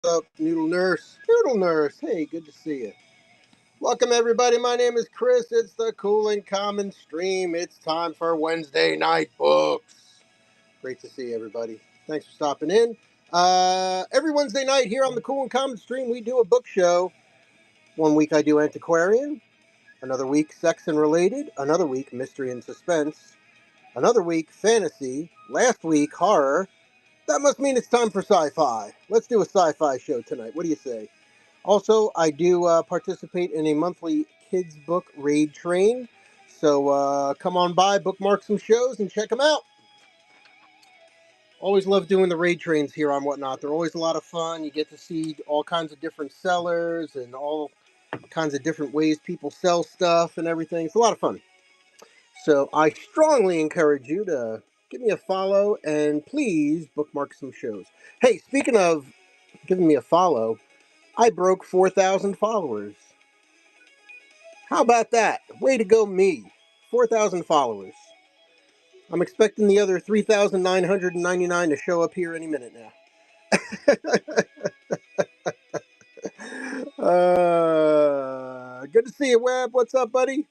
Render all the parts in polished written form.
up, Noodle Nurse? Noodle Nurse, hey, good to see you. Welcome, everybody. My name is Chris. It's the Cool and Common Stream. It's time for Wednesday Night Books. Great to see everybody. Thanks for stopping in. Every Wednesday night here on the Cool and Common Stream, we do a book show. One week I do antiquarian. Another week sex and related. Another week mystery and suspense. Another week fantasy. Last week horror. That must mean it's time for sci-fi. Let's do a sci-fi show tonight. What do you say? Also, I do participate in a monthly kids book raid train. So come on by, bookmark some shows, and check them out. Always love doing the raid trains here on Whatnot. They're always a lot of fun. You get to see all kinds of different sellers and all kinds of different ways people sell stuff and everything. It's a lot of fun. So I strongly encourage you to give me a follow and please bookmark some shows. Hey, speaking of giving me a follow, I broke 4,000 followers. How about that? Way to go, me. 4,000 followers. I'm expecting the other 3,999 to show up here any minute now. Good to see you, Webb. What's up, buddy?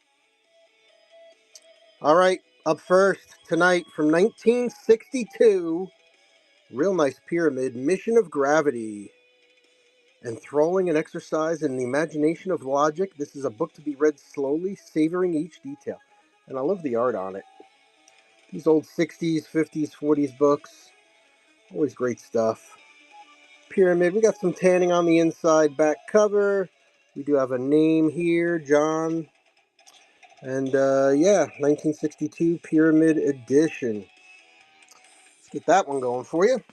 All right, up first tonight from 1962. Real nice pyramid, Mission of Gravity. Enthralling an exercise in the imagination of logic, this is a book to be read slowly, savoring each detail. And I love the art on it. These old 60s, 50s, 40s books, always great stuff. Pyramid, we got some tanning on the inside back cover. We do have a name here, John. And yeah, 1962 Pyramid Edition. Let's get that one going for you.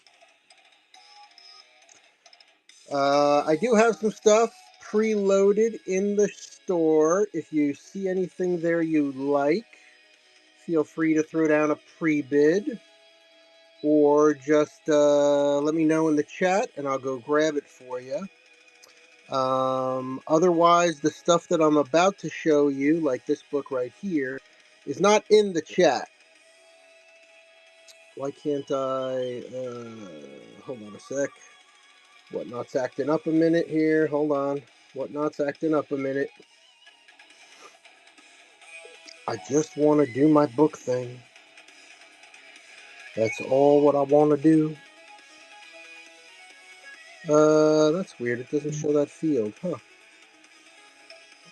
I do have some stuff preloaded in the store. If you see anything there you like, feel free to throw down a pre-bid. Or just let me know in the chat and I'll go grab it for you. Otherwise, the stuff that I'm about to show you, like this book right here, is not in the chat. Why can't I? Hold on a sec. Whatnot's acting up a minute here. Hold on. Whatnot's acting up a minute. I just want to do my book thing. That's all what I want to do. That's weird. It doesn't show that field, huh?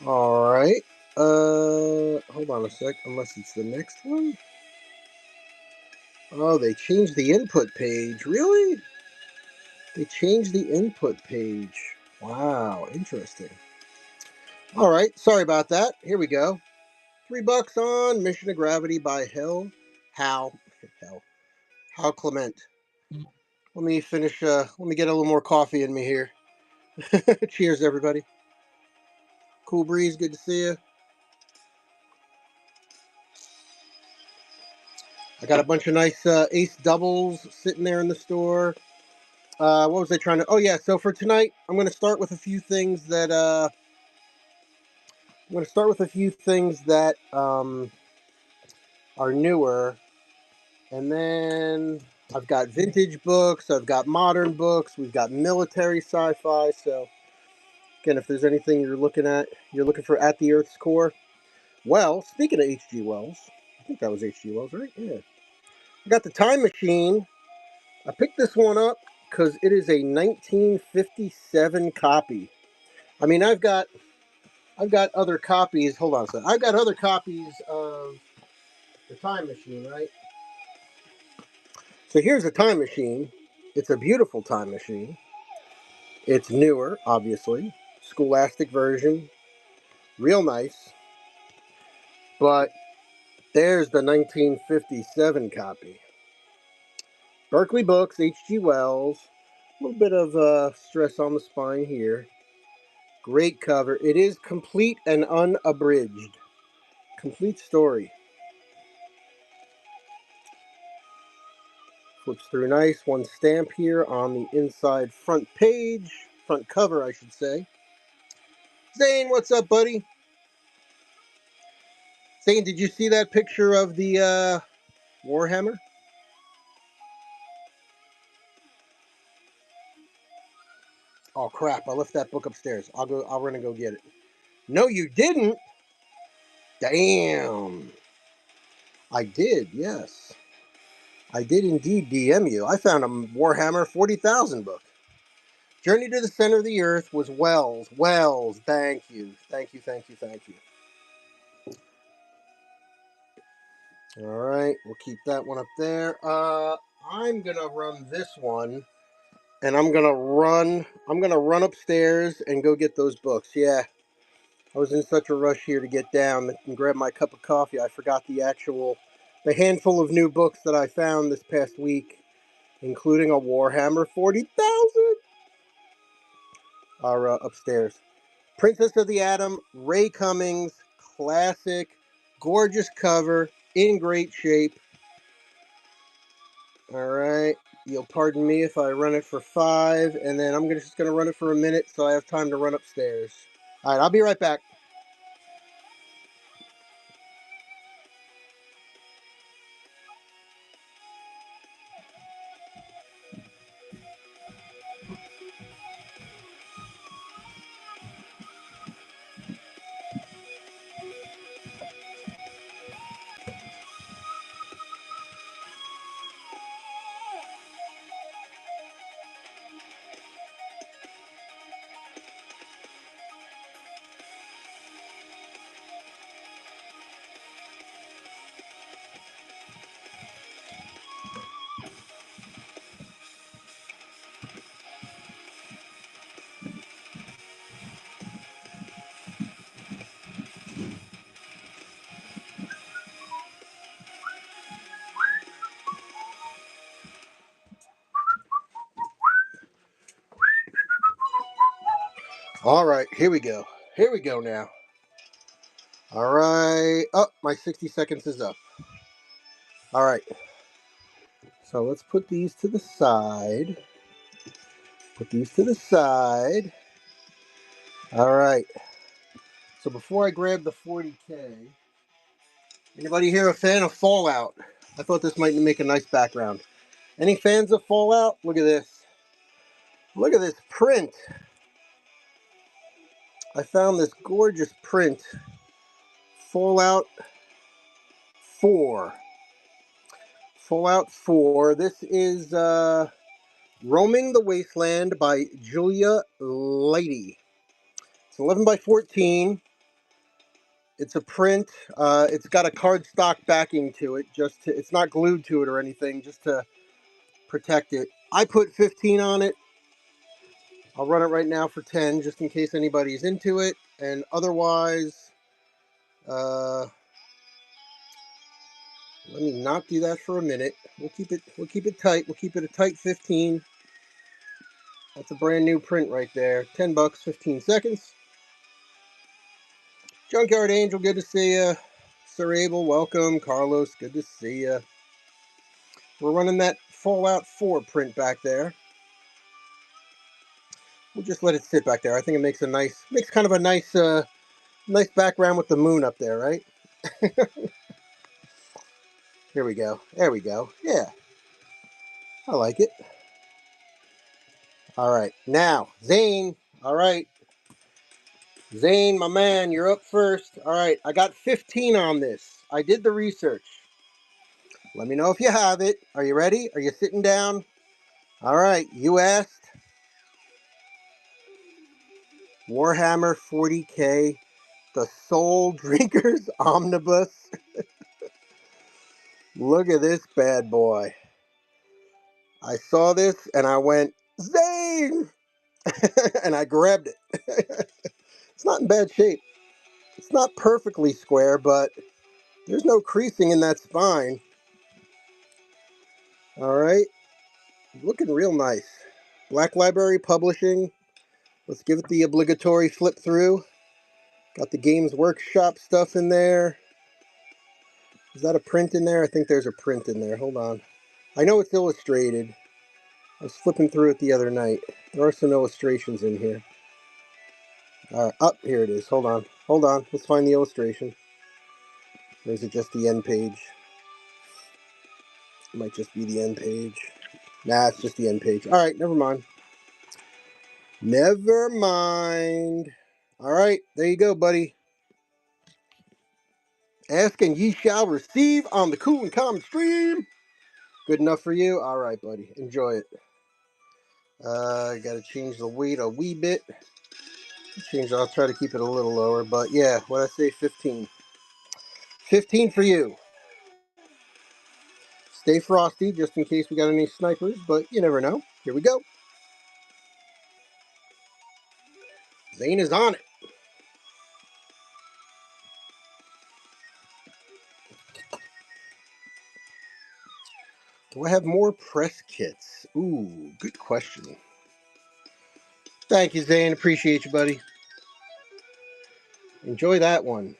Alright. Hold on a sec. Unless it's the next one. Oh, they changed the input page. Really? They changed the input page. Wow, interesting. Alright, sorry about that. Here we go. $3 on Mission of Gravity by Hal Clement. Let me finish, let me get a little more coffee in me here. Cheers, everybody. Cool breeze, good to see you. I got a bunch of nice ace doubles sitting there in the store. What was I trying to? Oh yeah, so for tonight, I'm going to start with a few things that are newer, and then I've got vintage books, I've got modern books, we've got military sci-fi. So again, if there's anything you're looking for at the Earth's core. Well, speaking of H.G. Wells, I think that was H.G. Wells, right? Yeah. I got the Time Machine. I picked this one up because it is a 1957 copy. I mean, I've got other copies. Hold on a second. I've got other copies of the Time Machine, right? So here's the Time Machine. It's a beautiful Time Machine. It's newer, obviously. Scholastic version. Real nice. But there's the 1957 copy. Berkeley Books, H.G. Wells. A little bit of stress on the spine here. Great cover. It is complete and unabridged. Complete story. Flips through nice. One stamp here on the inside front page. Front cover, I should say. Zane, what's up, buddy? Zane, did you see that picture of the Warhammer? Oh crap! I left that book upstairs. I'll run and go get it. No, you didn't. Damn. I did. Yes, I did indeed DM you. I found a Warhammer 40,000 book. Journey to the Center of the Earth was Wells. Wells. Thank you. Thank you. Thank you. Thank you. All right, we'll keep that one up there. I'm gonna run this one, and I'm gonna run upstairs and go get those books. Yeah, I was in such a rush here to get down and grab my cup of coffee. I forgot the handful of new books that I found this past week, including a Warhammer 40,000, are upstairs. Princess of the Atom, Ray Cummings, classic, gorgeous cover, in great shape. All right. You'll pardon me if I run it for 5, and then I'm just going to run it for a minute so I have time to run upstairs. All right, I'll be right back. All right, here we go. Here we go now. All right. Oh, my 60 seconds is up. All right. So let's put these to the side. Put these to the side. All right. So before I grab the 40K, anybody here a fan of Fallout? I thought this might make a nice background. Any fans of Fallout? Look at this. Look at this print. I found this gorgeous print. Fallout 4. Fallout 4. This is Roaming the Wasteland by Julia Leidy. It's 11 by 14. It's a print. It's got a cardstock backing to it. It's not glued to it or anything, just to protect it. I put 15 on it. I'll run it right now for 10, just in case anybody's into it. And otherwise, let me not do that for a minute. We'll keep it tight. We'll keep it a tight 15. That's a brand new print right there. $10, 15 seconds. Junkyard Angel, good to see you. Sir Abel, welcome. Carlos, good to see you. We're running that Fallout 4 print back there. We'll just let it sit back there. I think it makes kind of a nice background with the moon up there, right? Here we go. There we go. Yeah, I like it. All right, now Zane. All right, Zane, my man, you're up first. All right, I got 15 on this. I did the research. Let me know if you have it. Are you ready? Are you sitting down? All right, you asked. Warhammer 40K, the Soul Drinkers Omnibus. Look at this bad boy. I saw this and I went, Zane! And I grabbed it. It's not in bad shape. It's not perfectly square, but there's no creasing in that spine. All right. Looking real nice. Black Library Publishing. Let's give it the obligatory flip through. Got the Games Workshop stuff in there. Is that a print in there? I think there's a print in there. Hold on. I know it's illustrated. I was flipping through it the other night. There are some illustrations in here. Up here it is. Hold on. Hold on. Let's find the illustration. Or is it just the end page? It might just be the end page. Nah, it's just the end page. All right, never mind. Never mind. All right, there you go, buddy. Ask and ye shall receive on the Cool and Calm stream. Good enough for you? All right, buddy. Enjoy it. Got to change the weight a wee bit. I'll try to keep it a little lower, but yeah, what I say, 15. 15 for you. Stay frosty just in case we got any snipers, but you never know. Here we go. Zane is on it. Do I have more press kits? Ooh, good question. Thank you, Zane. Appreciate you, buddy. Enjoy that one.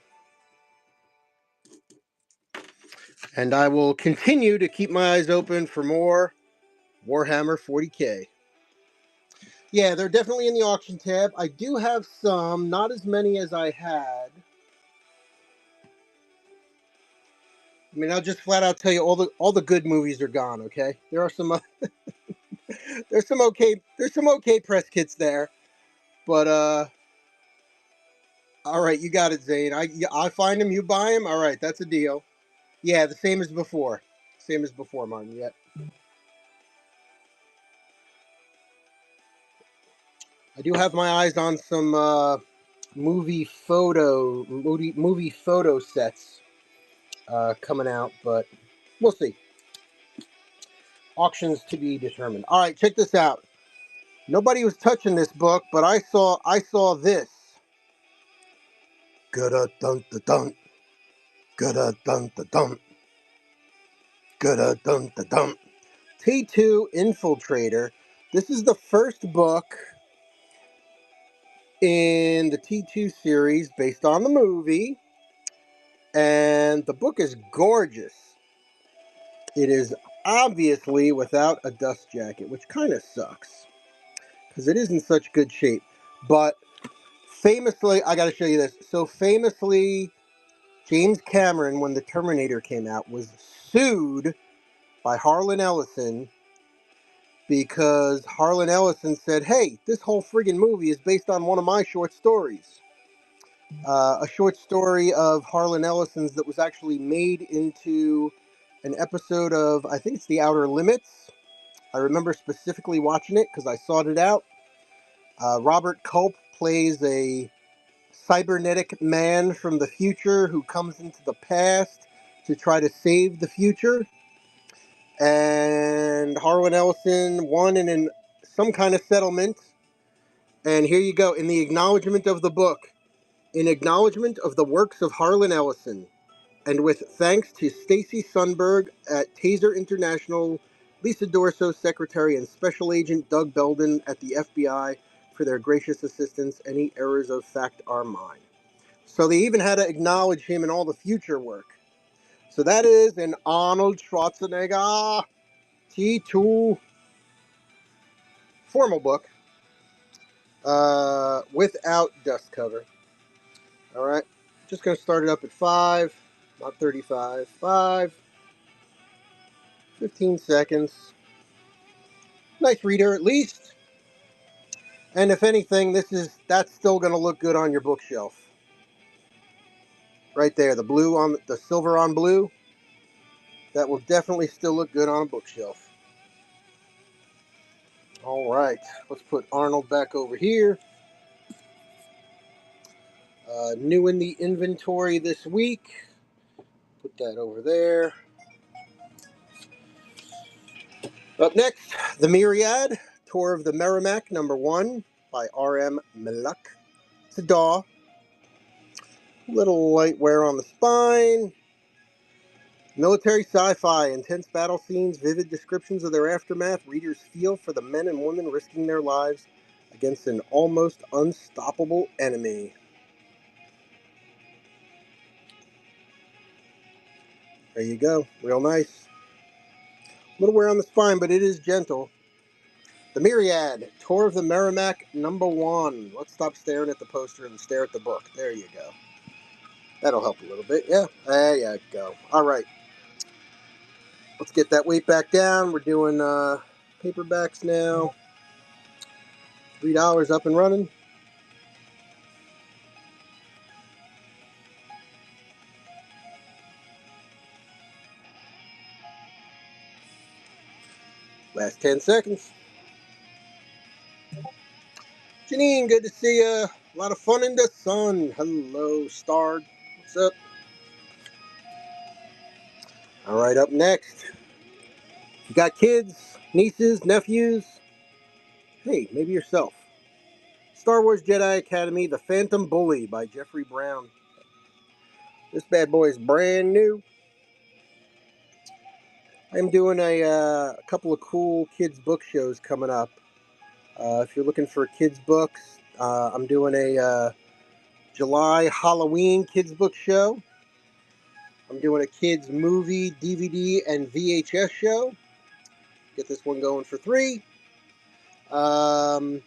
And I will continue to keep my eyes open for more Warhammer 40K. Yeah, they're definitely in the auction tab. I do have some, not as many as I had. I mean, I'll just flat out tell you all the good movies are gone. Okay, there are some there's some okay press kits there, but all right, you got it, Zane. I find them, you buy them. All right, that's a deal. Yeah, the same as before. Same as before, Martin. Yep. I do have my eyes on some movie photo sets coming out, but we'll see. Auctions to be determined. All right, check this out. Nobody was touching this book, but I saw this. Gada dun da dun. Gada dun da dun. Gada dun da dun. T2 Infiltrator. This is the first book in the T2 series based on the movie, and the book is gorgeous. It is obviously without a dust jacket, which kind of sucks because it is in such good shape. But famously, I got to show you this. So famously, James Cameron, when the Terminator came out, was sued by Harlan Ellison because Harlan Ellison said, "Hey, this whole friggin' movie is based on one of my short stories." A short story of Harlan Ellison's that was actually made into an episode of, I think it's The Outer Limits. I remember specifically watching it because I sought it out. Robert Culp plays a cybernetic man from the future who comes into the past to try to save the future. And Harlan Ellison won in some kind of settlement. And here you go, in the acknowledgement of the book, in acknowledgement of the works of Harlan Ellison, and with thanks to Stacy Sundberg at Taser International, Lisa Dorso, Secretary, and Special Agent Doug Belden at the FBI for their gracious assistance. Any errors of fact are mine. So they even had to acknowledge him in all the future work. So that is an Arnold Schwarzenegger T2 formal book without dust cover. All right. Just going to start it up at 5, not 35. 5, 15 seconds. Nice reader at least. And if anything, that's still going to look good on your bookshelf. Right there, the silver on blue, that will definitely still look good on a bookshelf. All right, let's put Arnold back over here. New in the inventory this week. Put that over there. Up next, The Myriad, Tour of the Merrimack, #1 by R.M. Maluk. It's a DAW. Little light wear on the spine. Military sci-fi, intense battle scenes, vivid descriptions of their aftermath. Readers feel for the men and women risking their lives against an almost unstoppable enemy. There you go. Real nice. A little wear on the spine, but it is gentle. The Myriad, Tour of the Merrimack, #1. Let's stop staring at the poster and stare at the book. There you go. That'll help a little bit. Yeah, there you go. All right. Let's get that weight back down. We're doing paperbacks now. $3 up and running. Last 10 seconds. Janine, good to see you. A lot of fun in the sun. Hello, Starred. What's up? All right, up next. You got kids, nieces, nephews? Hey, maybe yourself. Star Wars Jedi Academy, The Phantom Bully by Jeffrey Brown. This bad boy is brand new. I'm doing a couple of cool kids' book shows coming up. If you're looking for kids' books, I'm doing a July Halloween kids' book show. I'm doing a kids' movie, DVD, and VHS show. Get this one going for free. And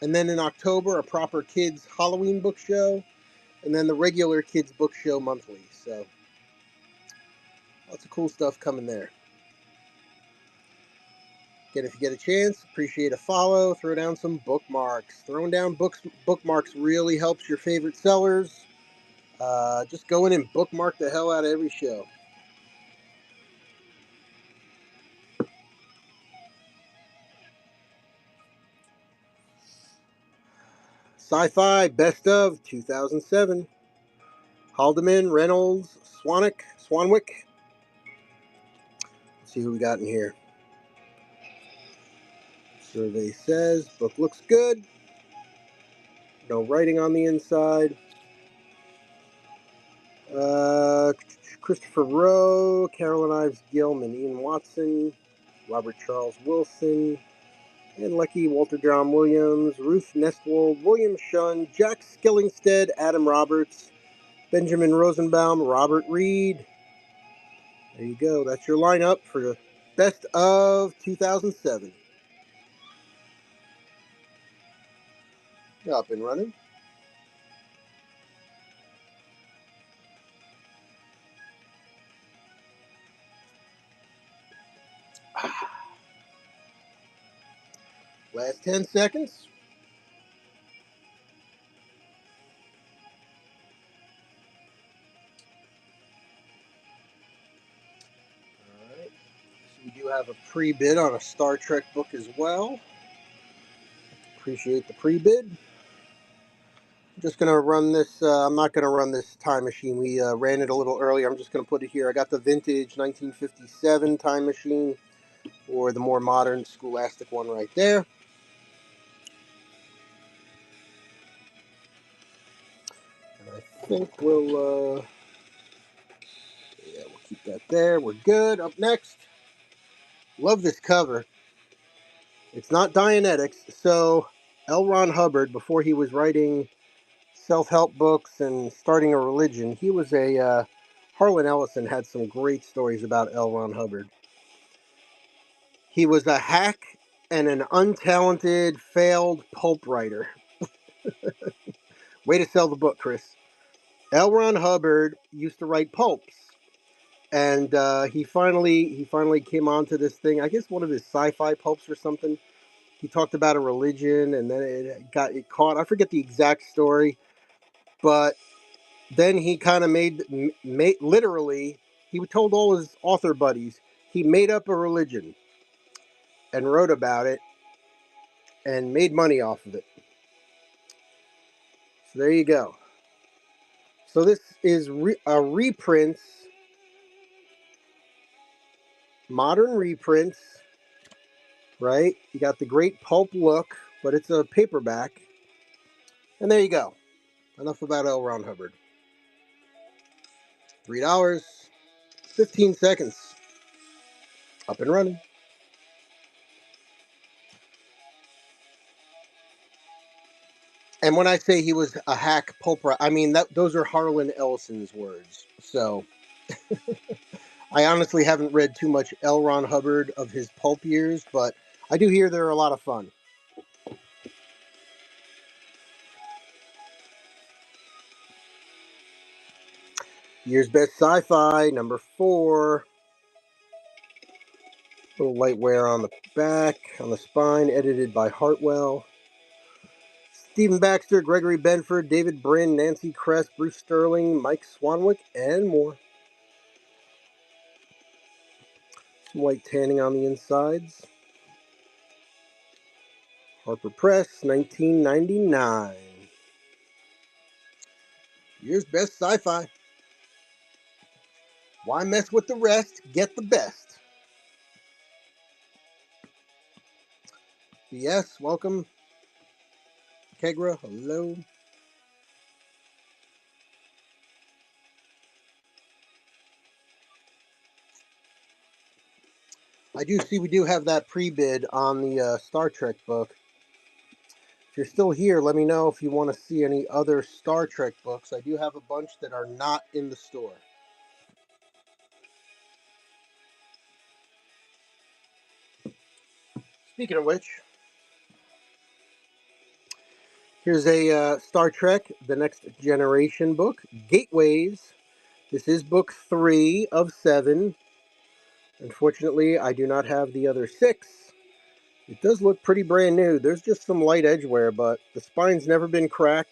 then in October, a proper kids' Halloween book show. And then the regular kids' book show monthly. So lots of cool stuff coming there. Again, if you get a chance, appreciate a follow. Throw down some bookmarks. Throwing down bookmarks really helps your favorite sellers. Just go in and bookmark the hell out of every show. Sci-Fi Best of 2007. Haldeman, Reynolds, Swanwick. Let's see who we got in here. Survey says book looks good. No writing on the inside. Christopher Rowe, Carolyn Ives Gilman, Ian Watson, Robert Charles Wilson, and Lecky Walter John Williams, Ruth Nestwold, William Shunn, Jack Skillingstead, Adam Roberts, Benjamin Rosenbaum, Robert Reed. There you go. That's your lineup for the best of 2007. Up and running. Last 10 seconds. All right. So we do have a pre-bid on a Star Trek book as well. Appreciate the pre-bid. I'm just going to run this. I'm not going to run this time machine. We ran it a little earlier. I'm just going to put it here. I got the vintage 1957 time machine, or the more modern Scholastic one right there. And I think we'll keep that there. We're good. Up next, love this cover. It's not Dianetics. So L. Ron Hubbard, before he was writing self-help books and starting a religion, he was Harlan Ellison had some great stories about L. Ron Hubbard. He was a hack and an untalented, failed pulp writer. Way to sell the book, Chris. L. Ron Hubbard used to write pulps, and he finally came onto this thing. I guess one of his sci-fi pulps or something. He talked about a religion, and then it caught. I forget the exact story, but then he kind of made literally. He told all his author buddies he made up a religion and wrote about it and made money off of it. So there you go. So this is a reprints, modern reprints, right? You got the great pulp look, but it's a paperback. And there you go. Enough about L. Ron Hubbard. $3, 15 seconds. Up and running. And when I say he was a hack pulp, I mean those are Harlan Ellison's words. So I honestly haven't read too much L. Ron Hubbard of his pulp years, but I do hear they're a lot of fun. Year's Best Sci-Fi, number 4. Little light wear on the back, on the spine, edited by Hartwell. Stephen Baxter, Gregory Benford, David Brin, Nancy Kress, Bruce Sterling, Mike Swanwick, and more. Some white tanning on the insides. Harper Press, 1999. Year's best sci-fi. Why mess with the rest? Get the best. BS, welcome. Kegra, hello. I do see we do have that pre-bid on the Star Trek book. If you're still here, let me know if you want to see any other Star Trek books. I do have a bunch that are not in the store. Speaking of which, here's a Star Trek The Next Generation book, Gateways. This is book 3 of 7. Unfortunately, I do not have the other 6. It does look pretty brand new. There's just some light edge wear, but the spine's never been cracked.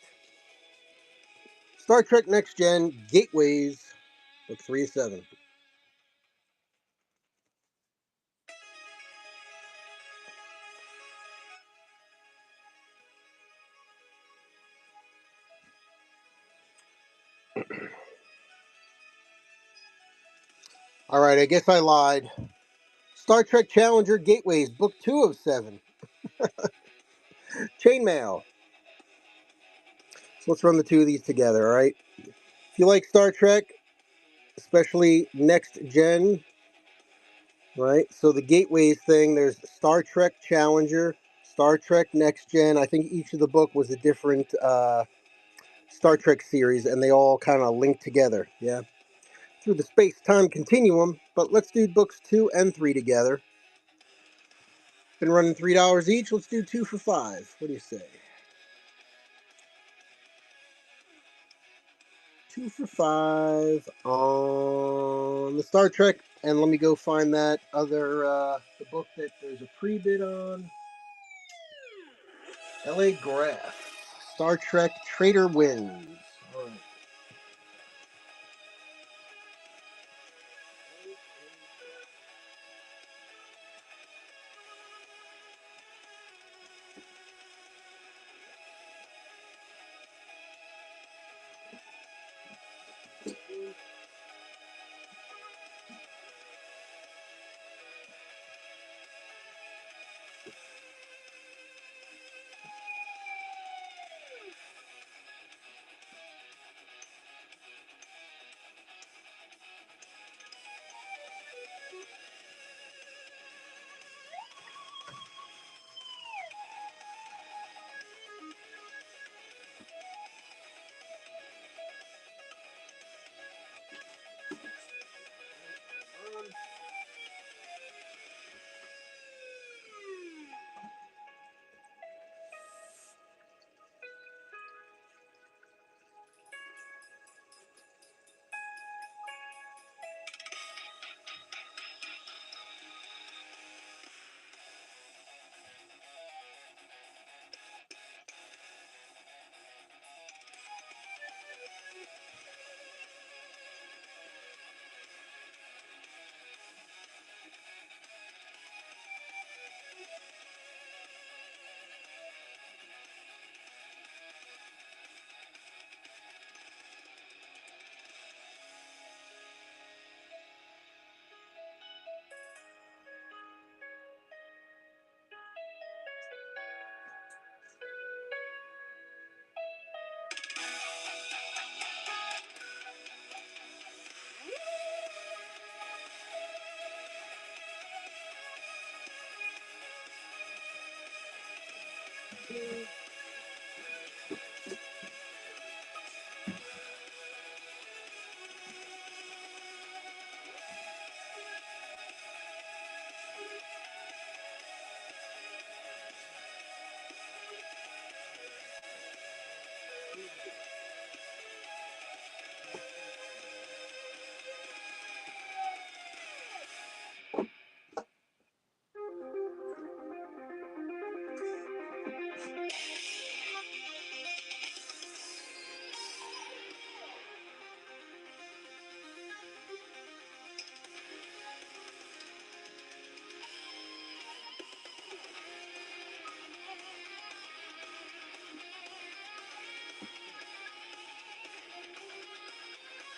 Star Trek Next Gen, Gateways, book 3 of 7. All right, I guess I lied. Star Trek Challenger Gateways, book 2 of 7. Chainmail. So let's run the two of these together, all right? If you like Star Trek, especially Next Gen, right? So the Gateways thing, there's Star Trek Challenger, Star Trek Next Gen. I think each of the book was a different Star Trek series, and they all kind of link together, yeah? Through the space-time continuum, but let's do books 2 and 3 together. Been running $3 each. Let's do 2 for $5. What do you say? 2 for $5 on the Star Trek, and let me go find that other the book that there's a pre-bid on. L.A. Graph, Star Trek Trader Wins. All right.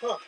Huh.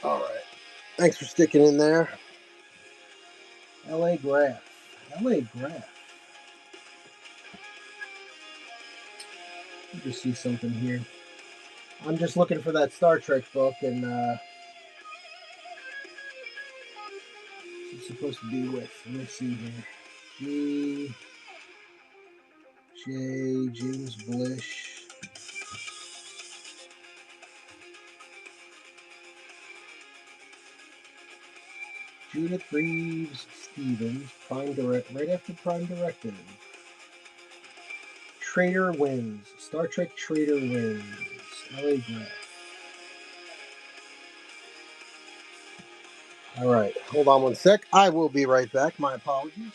All right. Thanks for sticking in there. LA Graph. LA Graph. Let me just see something here. I'm just looking for that Star Trek book, and it's supposed to be with. Let's see here. G. J. James Blish. Judith Reeves Stevens. Prime Direct. Right after Prime Directive. Trader wins. Star Trek Trader wins. LA Graph. All right. Hold on one sec. I will be right back. My apologies.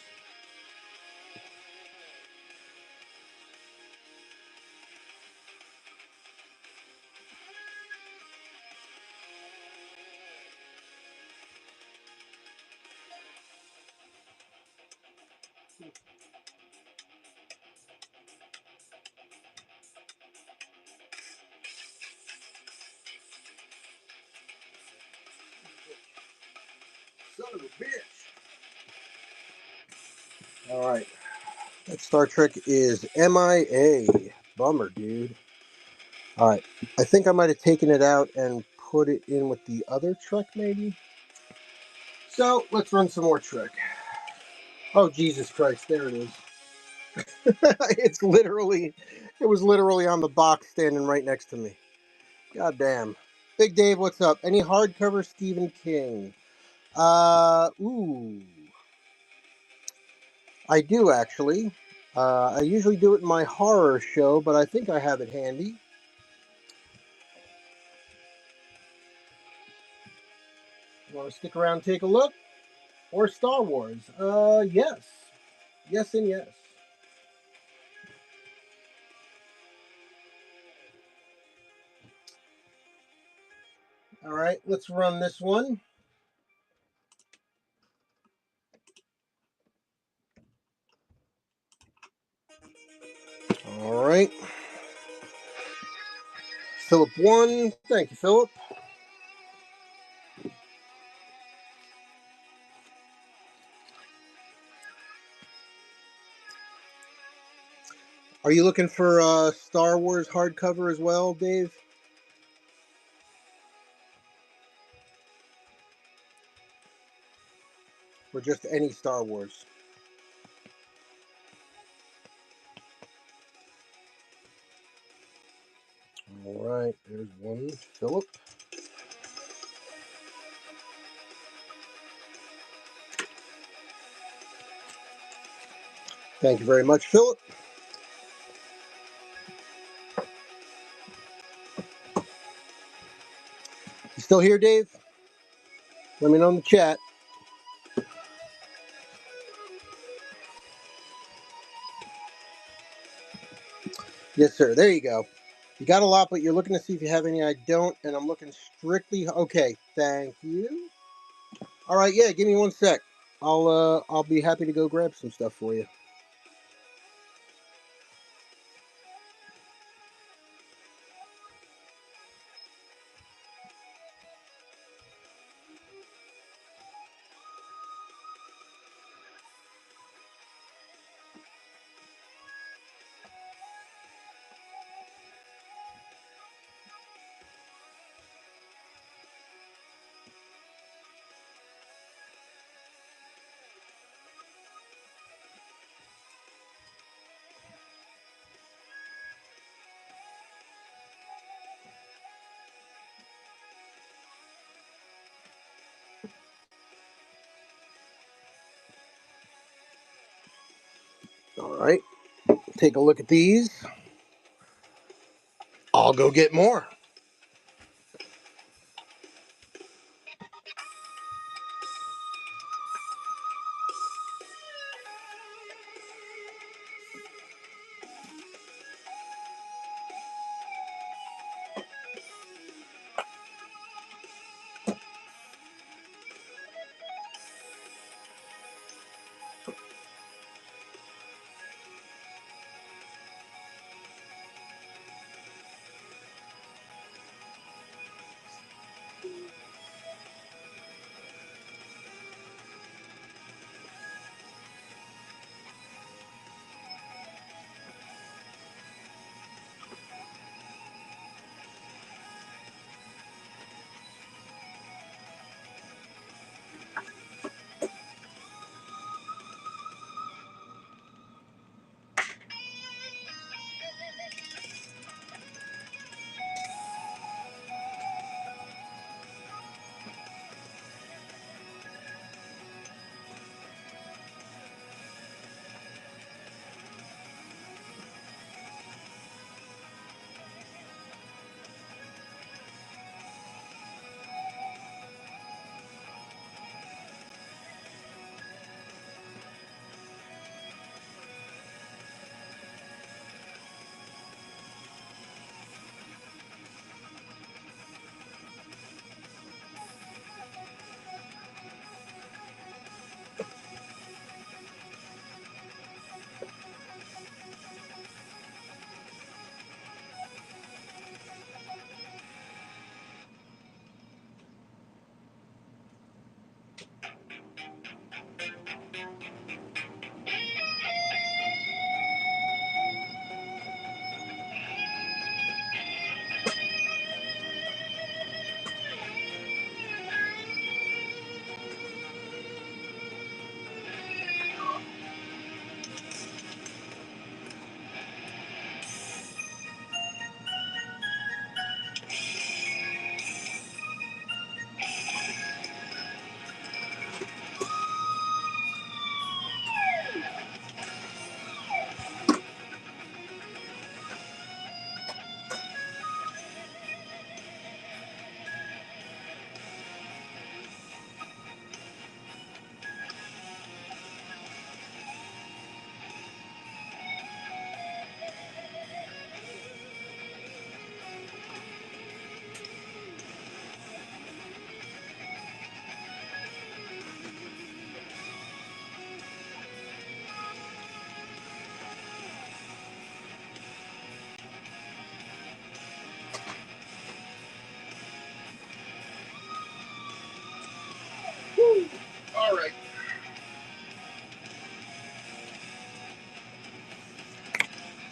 Son of a bitch. All right. That Star Trek is MIA. Bummer, dude. All right. I think I might have taken it out and put it in with the other Trek, maybe. So let's run some more Trek. Oh, Jesus Christ. There it is. It was literally on the box standing right next to me. God damn. Big Dave, what's up? Any hardcover Stephen King? Ooh. I do actually. I usually do it in my horror show, but I think I have it handy. You want to stick around and take a look? Or Star Wars? Yes. Yes and yes. All right, let's run this one. All right. Philip 1. Thank you, Philip. Are you looking for Star Wars hardcover as well, Dave? Or just any Star Wars? All right, there's one, Philip. Thank you very much, Philip. You still here, Dave? Let me know in the chat. Yes, sir. There you go. You got a lot, but you're looking to see if you have any. I don't, and I'm looking strictly. Okay, thank you. All right, yeah. Give me one sec. I'll be happy to go grab some stuff for you. All right, take a look at these. I'll go get more. All right.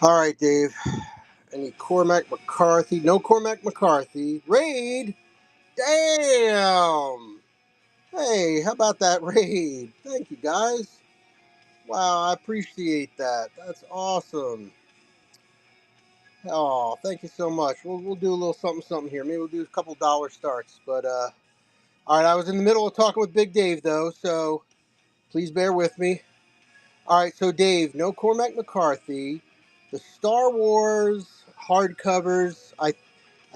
All right, Dave. Any Cormac McCarthy? No Cormac McCarthy. Raid? Damn! Hey, how about that raid? Thank you, guys. Wow, I appreciate that. That's awesome. Oh, thank you so much. We'll do a little something something here. Maybe we'll do a couple dollar starts. But all right, I was in the middle of talking with Big Dave though, so please bear with me. All right, so Dave, no Cormac McCarthy. The Star Wars hardcovers, I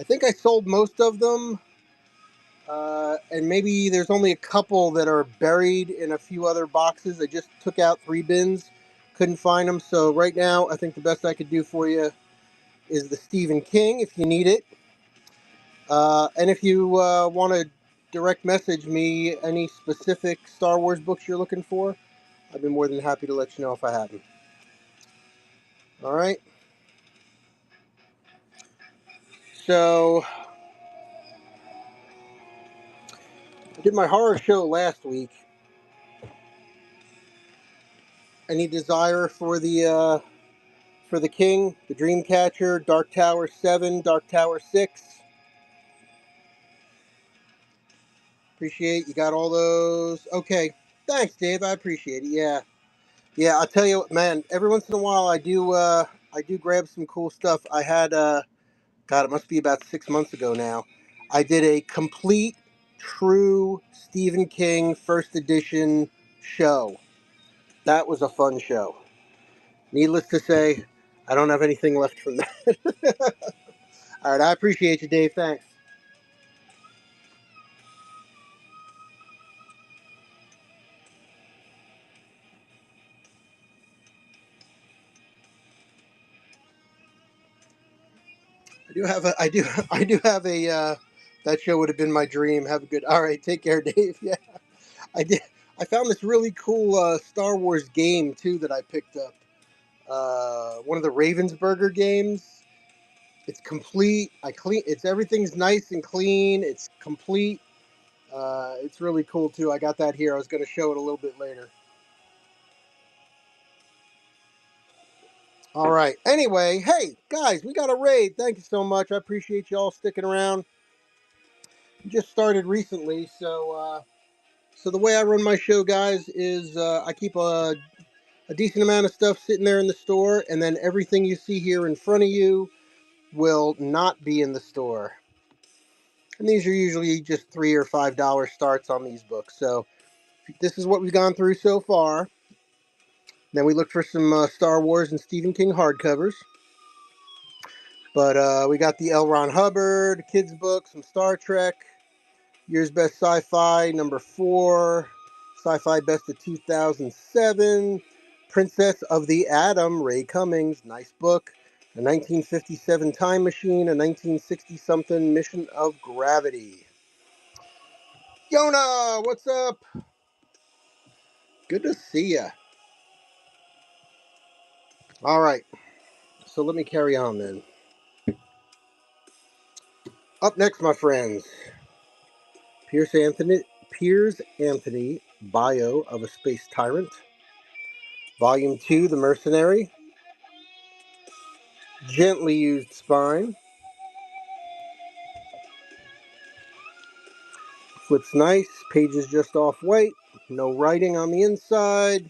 think I sold most of them. And maybe there's only a couple that are buried in a few other boxes. I just took out 3 bins, couldn't find them. So right now, I think the best I could do for you is the Stephen King, if you need it. And if you want to direct message me any specific Star Wars books you're looking for, I'd be more than happy to let you know if I have them. All right. So I did my horror show last week. Any desire for the King, the Dreamcatcher, Dark Tower 7, Dark Tower 6? Appreciate you got all those. Okay. Thanks, Dave. I appreciate it. Yeah. Yeah, I'll tell you what, man, every once in a while I do grab some cool stuff. I had God, it must be about 6 months ago now. I did a complete true Stephen King first edition show. That was a fun show. Needless to say, I don't have anything left from that. All right, I appreciate you, Dave. Thanks. I do have a. That show would have been my dream. Have a good. All right, take care, Dave. Yeah, I did. I found this really cool Star Wars game too that I picked up. One of the Ravensburger games. It's complete. I clean. It's everything's nice and clean. It's complete. It's really cool too. I got that here. I was going to show it a little bit later. All right. Anyway, hey guys, we got a raid. Thank you so much. I appreciate you all sticking around. Just started recently, so the way I run my show, guys, is I keep a decent amount of stuff sitting there in the store, and then everything you see here in front of you will not be in the store. And these are usually just $3 or $5 starts on these books. So this is what we've gone through so far. Then we looked for some Star Wars and Stephen King hardcovers. But we got the L. Ron Hubbard kids book, some Star Trek, Year's Best Sci-Fi #4, Sci-Fi Best of 2007, Princess of the Atom, Ray Cummings, nice book, a 1957 Time Machine, a 1960-something Mission of Gravity. Yona, what's up? Good to see ya. All right, so let me carry on then. Up next, my friends, Piers Anthony, Bio of a Space Tyrant, Volume 2, The Mercenary, Gently Used Spine, flips nice, pages just off white, no writing on the inside.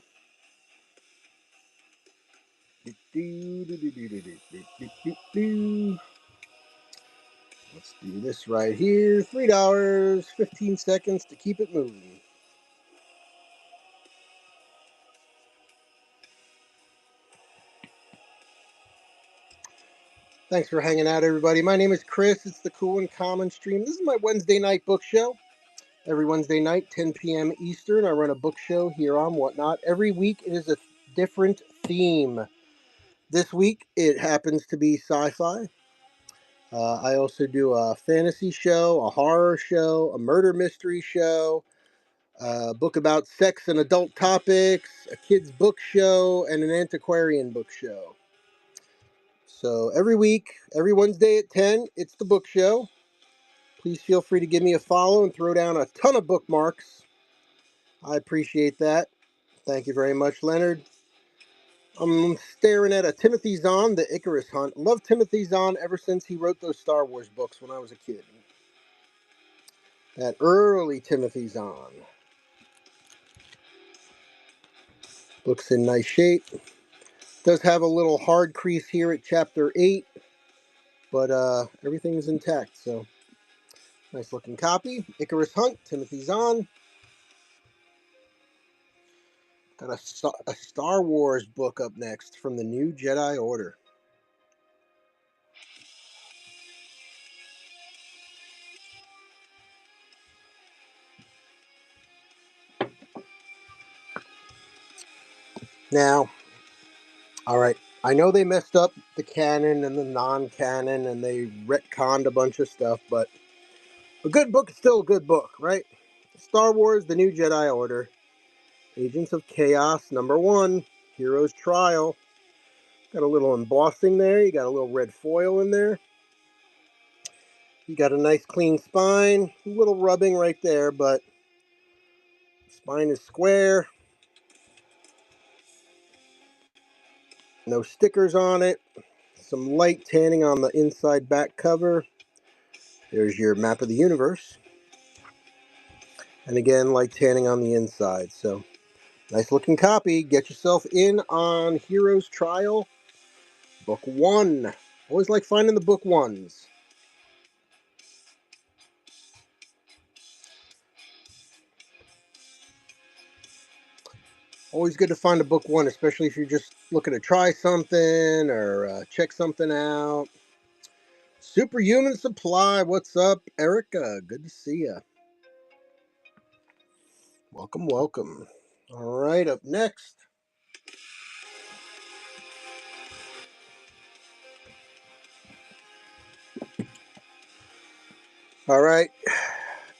Let's do this right here. $3, 15 seconds to keep it moving. Thanks for hanging out, everybody. My name is Chris. It's the Cool and Common Stream. This is my Wednesday night book show. Every Wednesday night, 10 p.m. Eastern, I run a book show here on Whatnot. Every week, it is a different theme. This week, it happens to be sci-fi. I also do a fantasy show, a horror show, a murder mystery show, a book about sex and adult topics, a kids book show, and an antiquarian book show. So every week, every Wednesday at 10, it's the book show. Please feel free to give me a follow and throw down a ton of bookmarks. I appreciate that. Thank you very much, Leonard. I'm staring at a Timothy Zahn, The Icarus Hunt. Love Timothy Zahn ever since he wrote those Star Wars books when I was a kid. That early Timothy Zahn. Looks in nice shape. Does have a little hard crease here at chapter 8, but everything's intact, so nice looking copy. Icarus Hunt, Timothy Zahn. Got a Star Wars book up next from the New Jedi Order. Now, all right, I know they messed up the canon and the non-canon and they retconned a bunch of stuff, but a good book is still a good book, right? Star Wars, The New Jedi Order, Agents of Chaos, #1, Hero's Trial. Got a little embossing there. You got a little red foil in there. You got a nice clean spine. A little rubbing right there, but spine is square. No stickers on it. Some light tanning on the inside back cover. There's your map of the universe. And again, light tanning on the inside. So, nice looking copy. Get yourself in on Hero's Trial, Book 1. Always like finding the book 1s. Always good to find a book one, especially if you're just looking to try something or check something out. Superhuman Supply, what's up, Erica? Good to see you. Welcome, welcome. All right, up next. All right,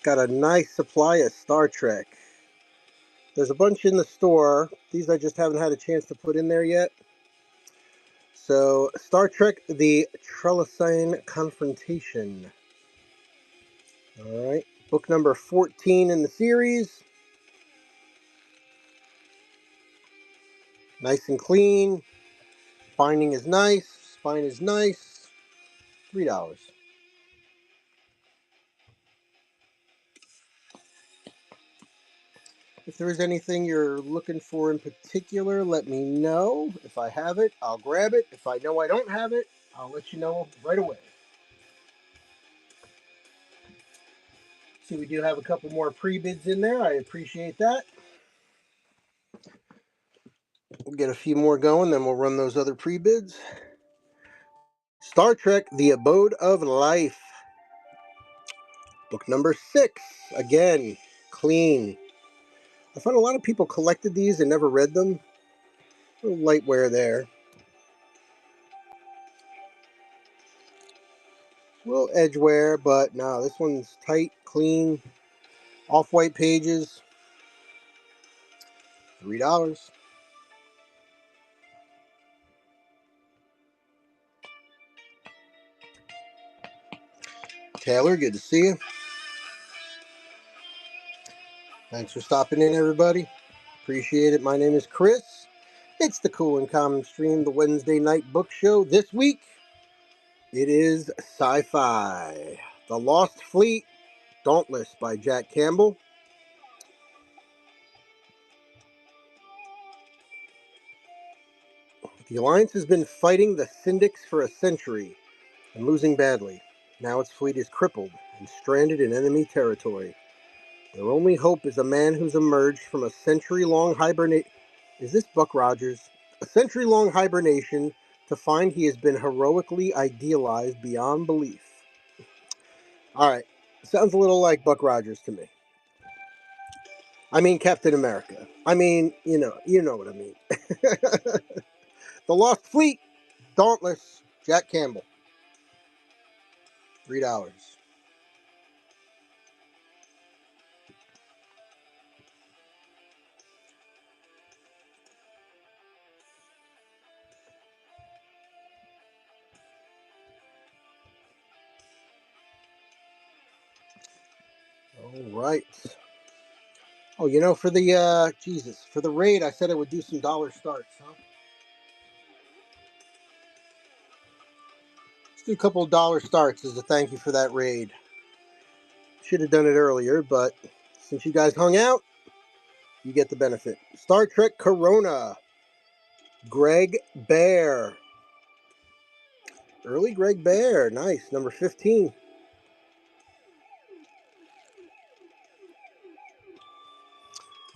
got a nice supply of Star Trek. There's a bunch in the store. These I just haven't had a chance to put in there yet. So, Star Trek The Trellisane Confrontation. All right, book number 14 in the series. Nice and clean. Binding is nice. Spine is nice. $3. If there is anything you're looking for in particular, let me know. If I have it, I'll grab it. If I know I don't have it, I'll let you know right away. See, we do have a couple more pre-bids in there. I appreciate that. We'll get a few more going, then we'll run those other pre-bids. Star Trek The Abode of Life. Book number 6. Again, clean. I find a lot of people collected these and never read them. A little light wear there. A little edge wear, but no, this one's tight, clean, off-white pages. $3. Taylor, good to see you. Thanks for stopping in, everybody. Appreciate it. My name is Chris. It's the Cool and Common Stream, the Wednesday night book show. This week, it is Sci-Fi. The Lost Fleet, Dauntless by Jack Campbell. The Alliance has been fighting the Syndics for a century and losing badly. Now its fleet is crippled and stranded in enemy territory. Their only hope is a man who's emerged from a century-long hibernation. Is this Buck Rogers? A century-long hibernation to find he has been heroically idealized beyond belief. All right, sounds a little like Buck Rogers to me. I mean Captain America. I mean, you know what I mean. The Lost Fleet, Dauntless, Jack Campbell. $3. All right. Oh, for the for the raid, I said I would do some dollar starts, huh? Let's do a couple of dollar starts as a thank you for that raid. Should have done it earlier, but since you guys hung out, you get the benefit. Star Trek Corona. Greg Bear. Early Greg Bear. Nice. Number 15.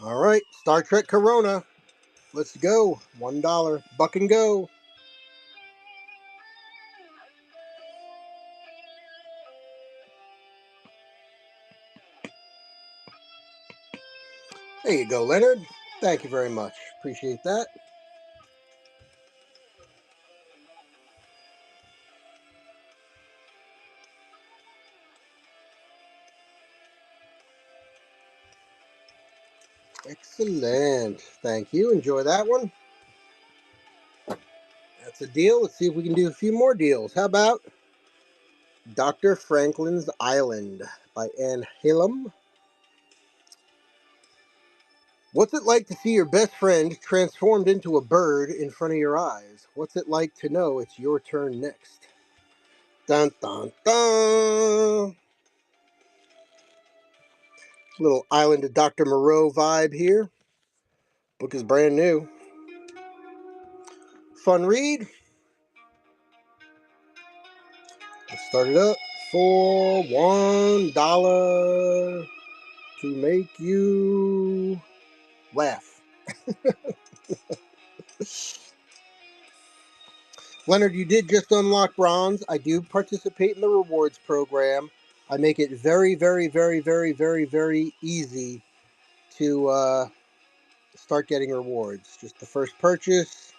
All right. Star Trek Corona. Let's go. $1. Buck and go. There you go, Leonard. Thank you very much. Appreciate that. Excellent. Thank you. Enjoy that one. That's a deal. Let's see if we can do a few more deals. How about Dr. Franklin's Island by Anne Hallam? What's it like to see your best friend transformed into a bird in front of your eyes? What's it like to know it's your turn next? Dun dun dun! Little Island of Dr. Moreau vibe here. Book is brand new. Fun read. Let's start it up for $1 to make you laugh. Leonard, you did just unlock bronze. I do participate in the rewards program. I make it very, very, very, very, very, very easy to start getting rewards. Just the first purchase.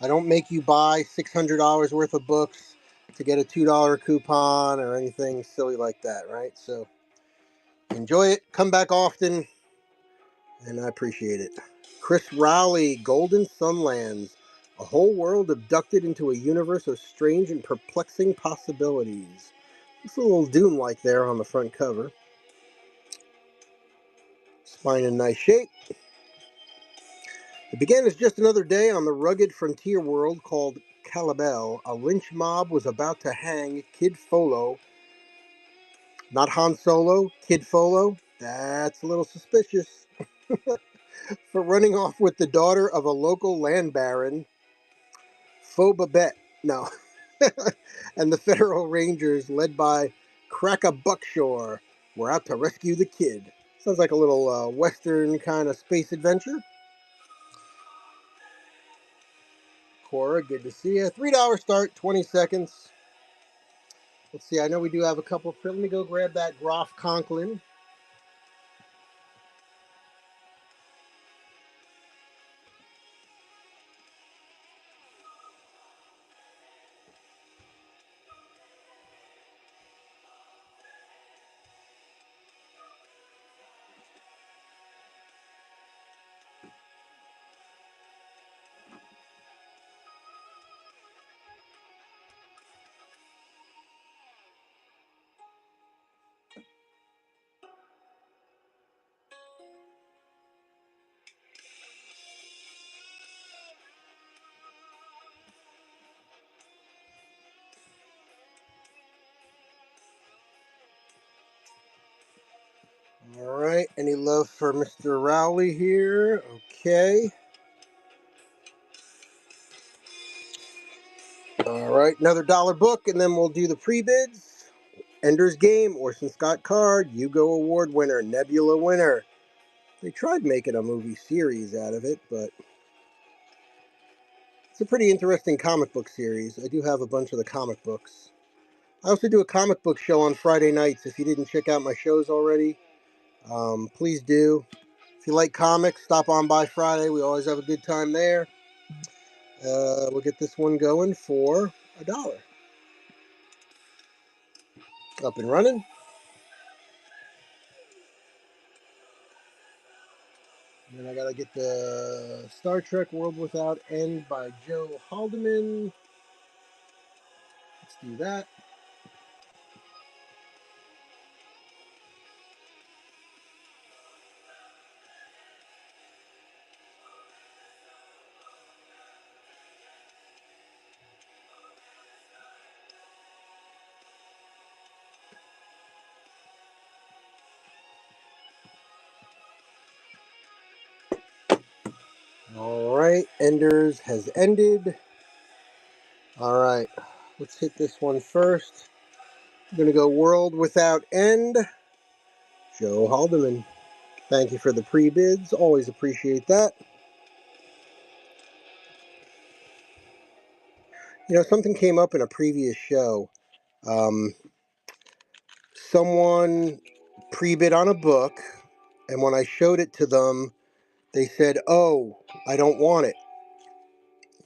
I don't make you buy $600 worth of books to get a $2 coupon or anything silly like that, right? So enjoy it. Come back often, and I appreciate it. Chris Rowley, Golden Sunlands. A whole world abducted into a universe of strange and perplexing possibilities. It's a little Dune-like there on the front cover. Spine in nice shape. It began as just another day on the rugged frontier world called Calabel. A lynch mob was about to hang Kid Folo. Not Han Solo, Kid Folo. That's a little suspicious. For running off with the daughter of a local land baron, Fobabet. No. And the federal rangers, led by Cracka Buckshore, were out to rescue the kid. Sounds like a little western kind of space adventure. Cora, good to see you. $3 start, 20 seconds. Let's see, I know we do have a couple. Let me go grab that Groff Conklin. All right, any love for Mr. Rowley here? Okay. All right, another dollar book, and then we'll do the pre-bids. Ender's Game, Orson Scott Card, Hugo Award winner, Nebula winner. They tried making a movie series out of it, but it's a pretty interesting comic book series. I do have a bunch of the comic books. I also do a comic book show on Friday nights. If you didn't check out my shows already, please do. If you like comics, stop on by Friday. We always have a good time there. We'll get this one going for $1. Up and running. And then I gotta get the Star Trek World Without End by Joe Haldeman. Let's do that. All right, Enders has ended. All right, let's hit this one first. I'm gonna go World Without End. Joe Haldeman. Thank you for the pre-bids. Always appreciate that. You know, something came up in a previous show. Um, Someone pre-bid on a book, and when I showed it to them, they said, "Oh, I don't want it.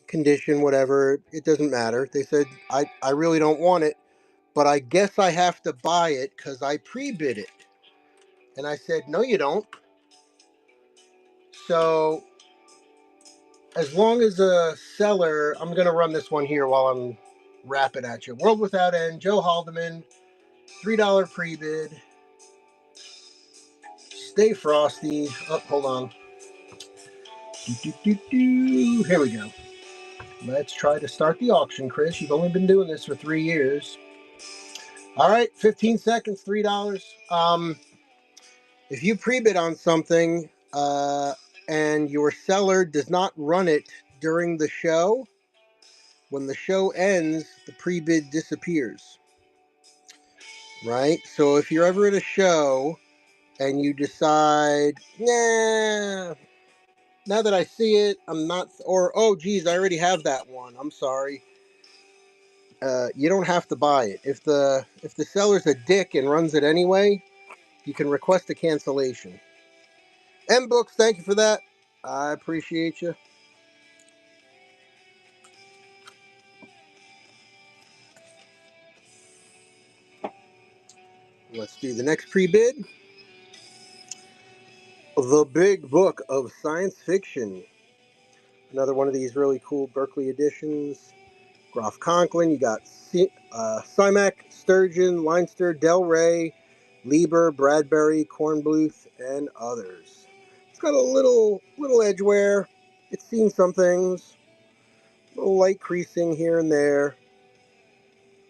Condition, whatever. It doesn't matter." They said, I really don't want it, but I guess I have to buy it because I pre-bid it." And I said, "No, you don't." So as long as a seller, I'm going to run this one here while I'm rapping at you. World Without End, Joe Haldeman, $3 pre-bid. Stay frosty. Oh, hold on. Here we go. Let's try to start the auction, Chris. You've only been doing this for 3 years. All right, 15 seconds, $3. If you pre-bid on something and your seller does not run it during the show, when the show ends, the pre-bid disappears. Right? So if you're ever at a show and you decide, nah, Now that I see it, I'm not. Or oh, geez, I already have that one. I'm sorry. You don't have to buy it. If the seller's a dick and runs it anyway, you can request a cancellation. M Books, thank you for that. I appreciate you. Let's do the next pre-bid. The Big Book of Science Fiction. Another one of these really cool Berkeley editions. Groff Conklin, you got Simek, Sturgeon, Leinster, Del Rey, Lieber, Bradbury, Kornbluth, and others. It's got a little edge wear. It's seen some things. A little light creasing here and there.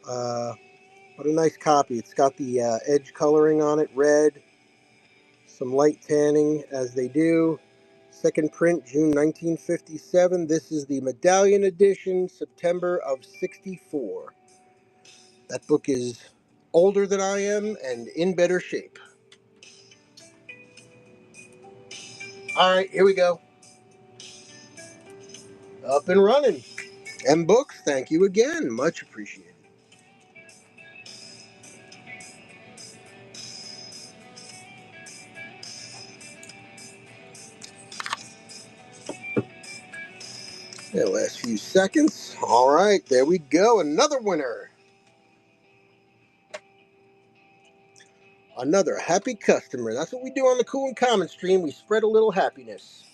But a nice copy. It's got the edge coloring on it, red. Some light tanning as they do. Second print, June 1957. This is the Medallion edition, September of '64. That book is older than I am and in better shape. All right, here we go. Up and running. M Books, thank you again. Much appreciated. The last few seconds. All right, there we go. Another winner. Another happy customer. That's what we do on the Cool and Common stream. We spread a little happiness.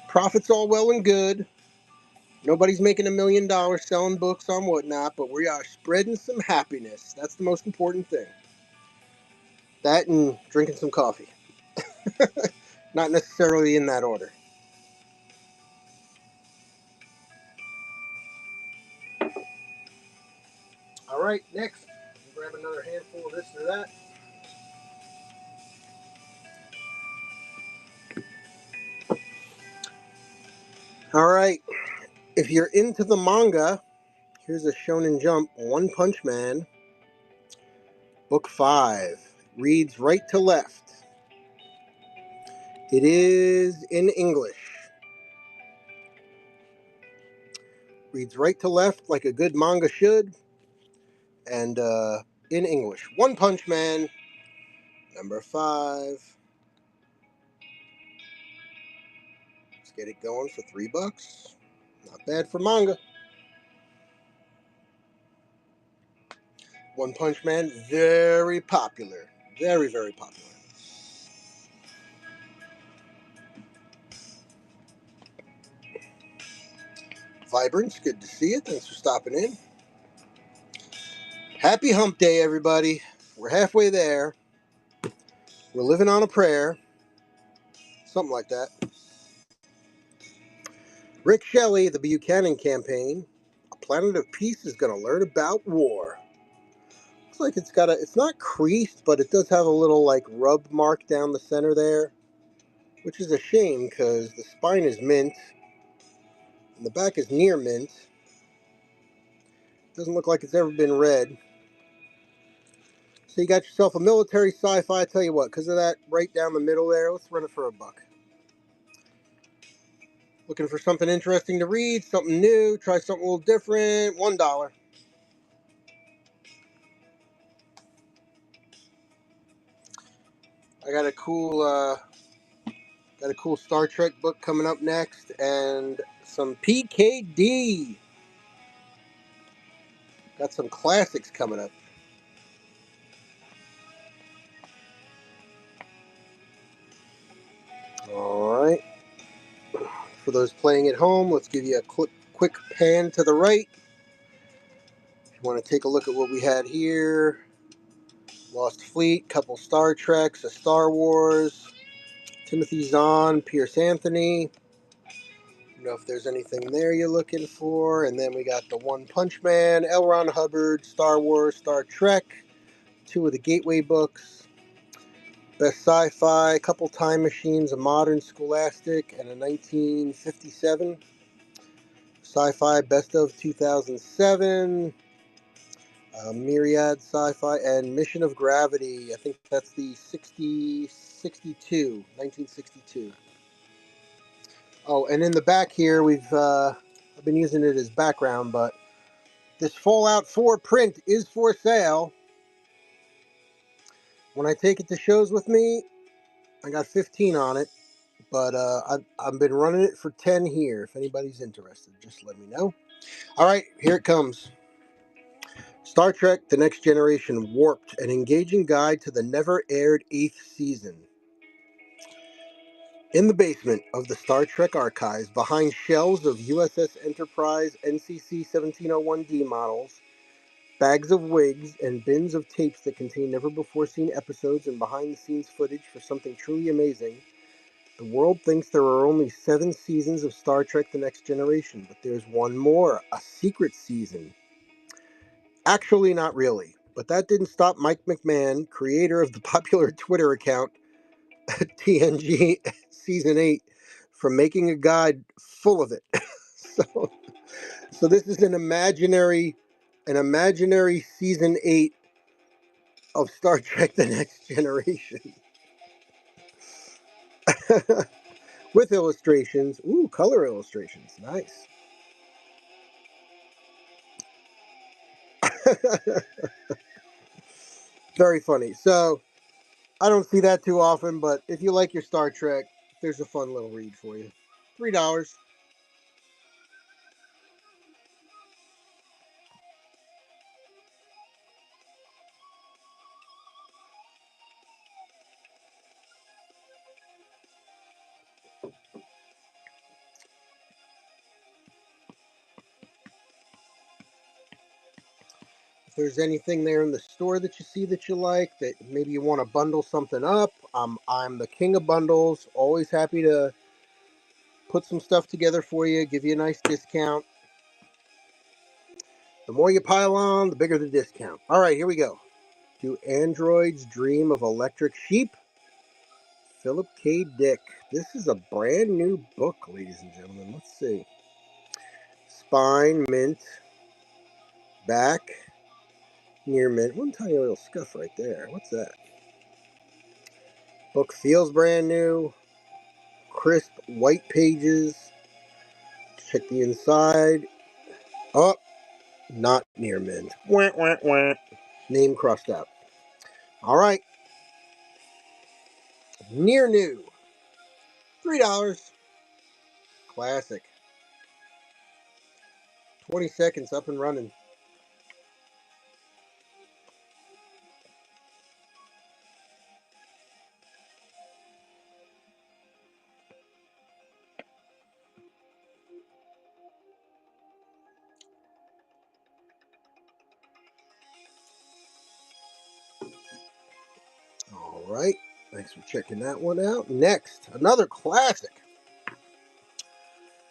Profits all well and good. Nobody's making $1 million selling books on whatnot, but we are spreading some happiness. That's the most important thing. That and drinking some coffee. Not necessarily in that order. All right, next. Grab another handful of this or that. All right. If you're into the manga, here's a Shonen Jump One Punch Man, Book 5. Reads right to left. It is in English. Reads right to left like a good manga should. And in English. One Punch Man, number 5. Let's get it going for $3. Not bad for manga. One Punch Man, very popular. Very, very popular. Vibrance, good to see you. Thanks for stopping in. Happy hump day, everybody. We're halfway there. We're living on a prayer. Something like that. Rick Shelley, The Buchanan Campaign. A Planet of Peace is going to learn about war. Looks like it's not creased, but it does have a little like rub mark down the center there, which is a shame because the spine is mint and the back is near mint. Doesn't look like it's ever been read. So you got yourself a military sci-fi. I tell you what, because of that right down the middle there, let's run it for $1. Looking for something interesting to read, something new, try something a little different, $1. I got a cool Star Trek book coming up next, and some PKD. Got some classics coming up. All right. For those playing at home, let's give you a quick pan to the right. If you want to take a look at what we had here, Lost Fleet, couple Star Treks, a Star Wars, Timothy Zahn, Pierce Anthony. You know if there's anything there you're looking for. And then we got the One Punch Man, L. Ron Hubbard, Star Wars, Star Trek, 2 of the Gateway books, Best Sci-Fi, a couple Time Machines, a Modern Scholastic, and a 1957 Sci-Fi Best of 2007, Myriad Sci-Fi, and Mission of Gravity. I think that's the 1962. Oh, and in the back here, I've been using it as background, but this Fallout 4 print is for sale. When I take it to shows with me, I got 15 on it, but I've been running it for 10 here. If anybody's interested, just let me know. All right, here it comes. Star Trek The Next Generation Warped, an engaging guide to the never-aired 8th season. In the basement of the Star Trek archives, behind shelves of USS Enterprise NCC 1701D models, bags of wigs, and bins of tapes that contain never-before-seen episodes and behind-the-scenes footage for something truly amazing, the world thinks there are only 7 seasons of Star Trek The Next Generation, but there's one more, a secret season. Actually, not really. But that didn't stop Mike McMahon, creator of the popular Twitter account TNG Season 8, from making a guide full of it. so, so this is an imaginary Season 8 of Star Trek The Next Generation. With illustrations. Ooh, color illustrations. Nice. Very funny. So, I don't see that too often, but if you like your Star Trek, there's a fun little read for you. $3. If there's anything there in the store that you see that you like, that maybe you want to bundle something up, I'm the king of bundles. Always happy to put some stuff together for you, give you a nice discount. The more you pile on, the bigger the discount. All right, here we go. Do androids dream of electric sheep? Philip K. Dick. This is a brand new book, ladies and gentlemen. Let's see. Spine, mint, back, near mint. One tiny little scuff right there. What's that? Book feels brand new. Crisp white pages. Check the inside. Oh, not near mint. Wah, wah, wah. Name crossed out. All right. Near new. $3. Classic. 20 seconds up and running. All right. Thanks for checking that one out. Next, another classic.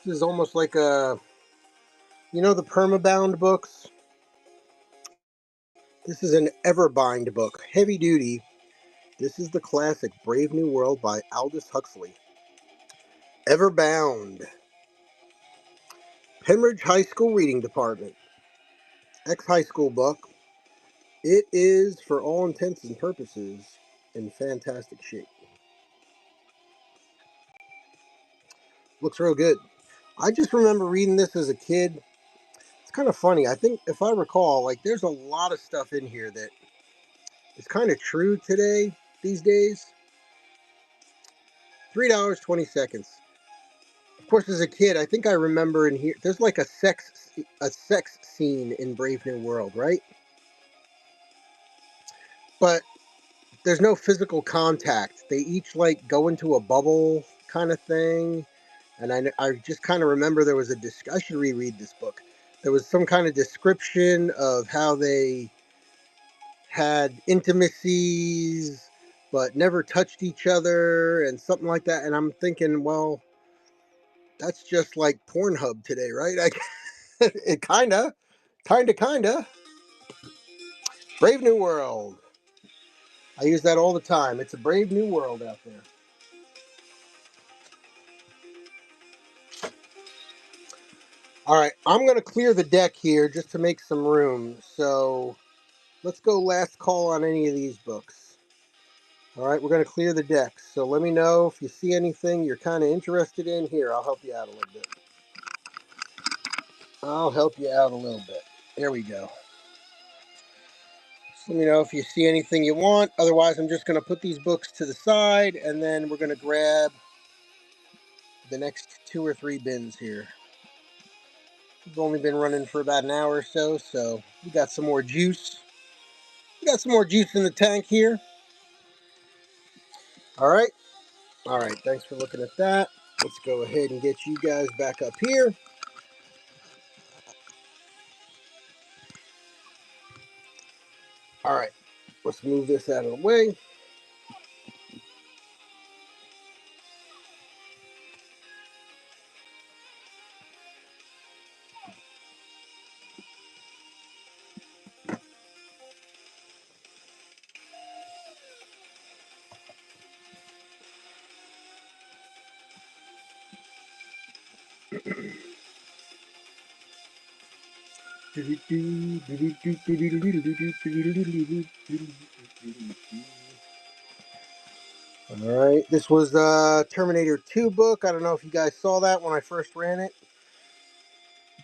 This is almost like the permabound books? This is an Everbind book, heavy duty. This is the classic Brave New World by Aldous Huxley. Everbound. Pembridge High School Reading Department. Ex-high school book. It is, for all intents and purposes, in fantastic shape. Looks real good. I just remember reading this as a kid. It's kind of funny. I think, if I recall, like, there's a lot of stuff in here that is kind of true today, these days. $3.20. Of course, as a kid, I think I remember in here, there's like a sex scene in Brave New World, right? But there's no physical contact. They each like go into a bubble kind of thing. And I just kind of remember there was a I should reread this book. There was some kind of description of how they had intimacies but never touched each other and something like that. And I'm thinking, well, that's just like Pornhub today, right? It kinda. Brave New World. I use that all the time. It's a brave new world out there. All right, I'm going to clear the deck here just to make some room. So Let's go last call on any of these books. All right, we're going to clear the decks. So let me know if you see anything you're kind of interested in. Here, I'll help you out a little bit. I'll help you out a little bit. There we go. Just let me know if you see anything you want. Otherwise, I'm just going to put these books to the side, and then we're going to grab the next 2 or 3 bins here. We've only been running for about an hour or so, so we got some more juice. We got some more juice in the tank here. All right. All right. Thanks for looking at that. Let's go ahead and get you guys back up here. All right. Let's move this out of the way. All right, this was the Terminator 2 book. I don't know if you guys saw that when I first ran it.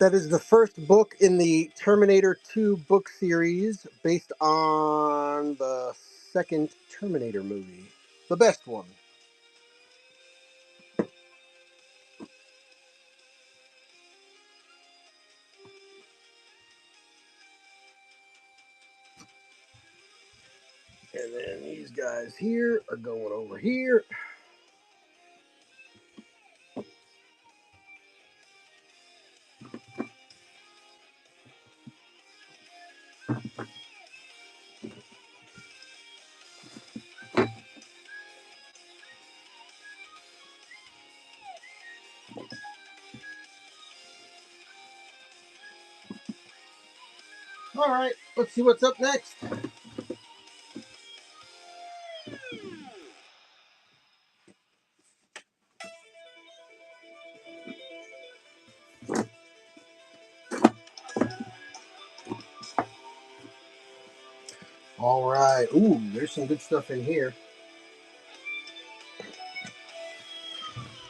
That is the first book in the Terminator 2 book series based on the second Terminator movie, the best one. And then these guys here are going over here. All right, let's see what's up next. All right. Ooh, there's some good stuff in here.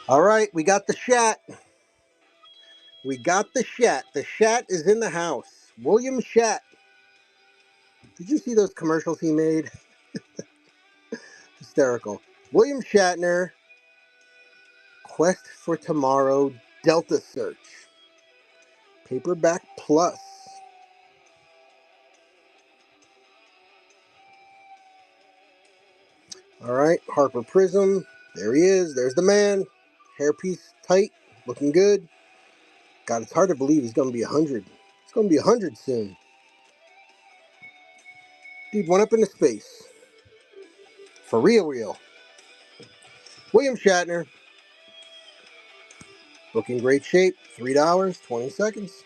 All right, we got the Shat. We got the Shat. The Shat is in the house. William Shat. Did you see those commercials he made? Hysterical. William Shatner, Quest for Tomorrow, Delta Search. Paperback Plus. All right, Harper Prism. There he is. There's the man. Hairpiece tight. Looking good. God, it's hard to believe he's going to be 100. He's going to be 100 soon. Dude went up into space. For real, real. William Shatner. Looking great shape. $3, 20 seconds.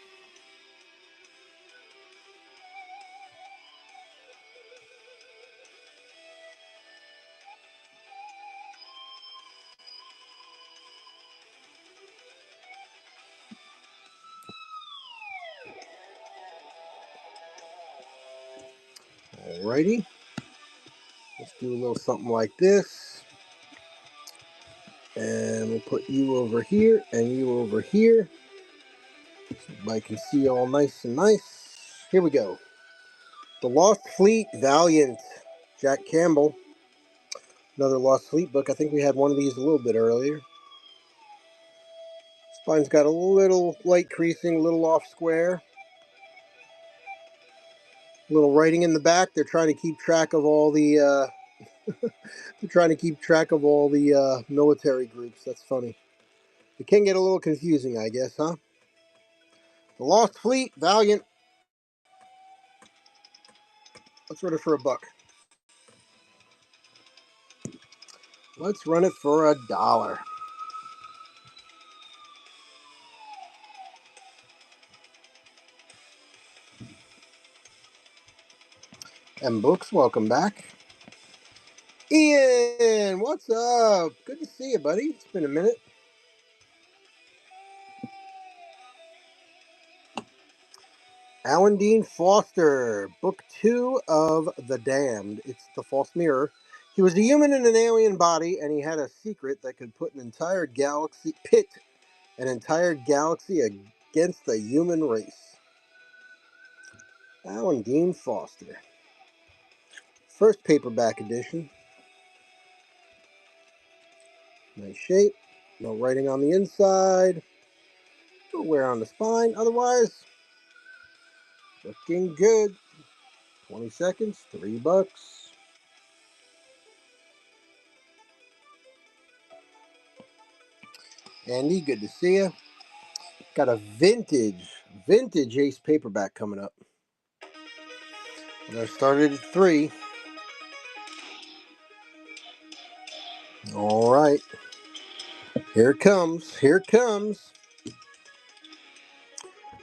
Alrighty. Let's do a little something like this. And we'll put you over here and you over here. So everybody can see all nice and nice. Here we go. The Lost Fleet, Valiant. Jack Campbell. Another Lost Fleet book. I think we had one of these a little bit earlier. Spine's got a little light creasing, a little off square. A little writing in the back. They're trying to keep track of all the military groups. That's funny. It can get a little confusing, I guess, huh? The Lost Fleet, Valiant. Let's run it for $1. Let's run it for $1. M Books, welcome back. Ian, what's up? Good to see you, buddy. It's been a minute. Alan Dean Foster, Book 2 of The Damned. It's the false mirror. He was a human in an alien body, and he had a secret that could put an entire galaxy against the human race. Alan Dean Foster. First paperback edition. Nice shape. No writing on the inside. No wear on the spine. Otherwise, looking good. 20 seconds, $3. Andy, good to see you. Got a vintage Ace paperback coming up. I started at 3. All right. Here it comes. Here it comes.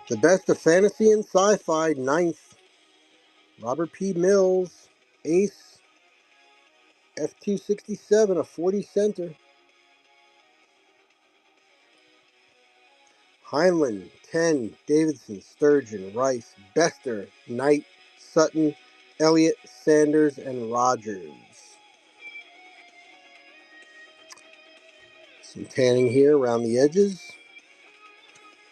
The best of fantasy and sci-fi, ninth. Robert P. Mills, Ace, F267, a 40 center. Heinlein, 10. Davidson, Sturgeon, Rice, Bester, Knight, Sutton, Elliott, Sanders, and Rogers. Some tanning here around the edges.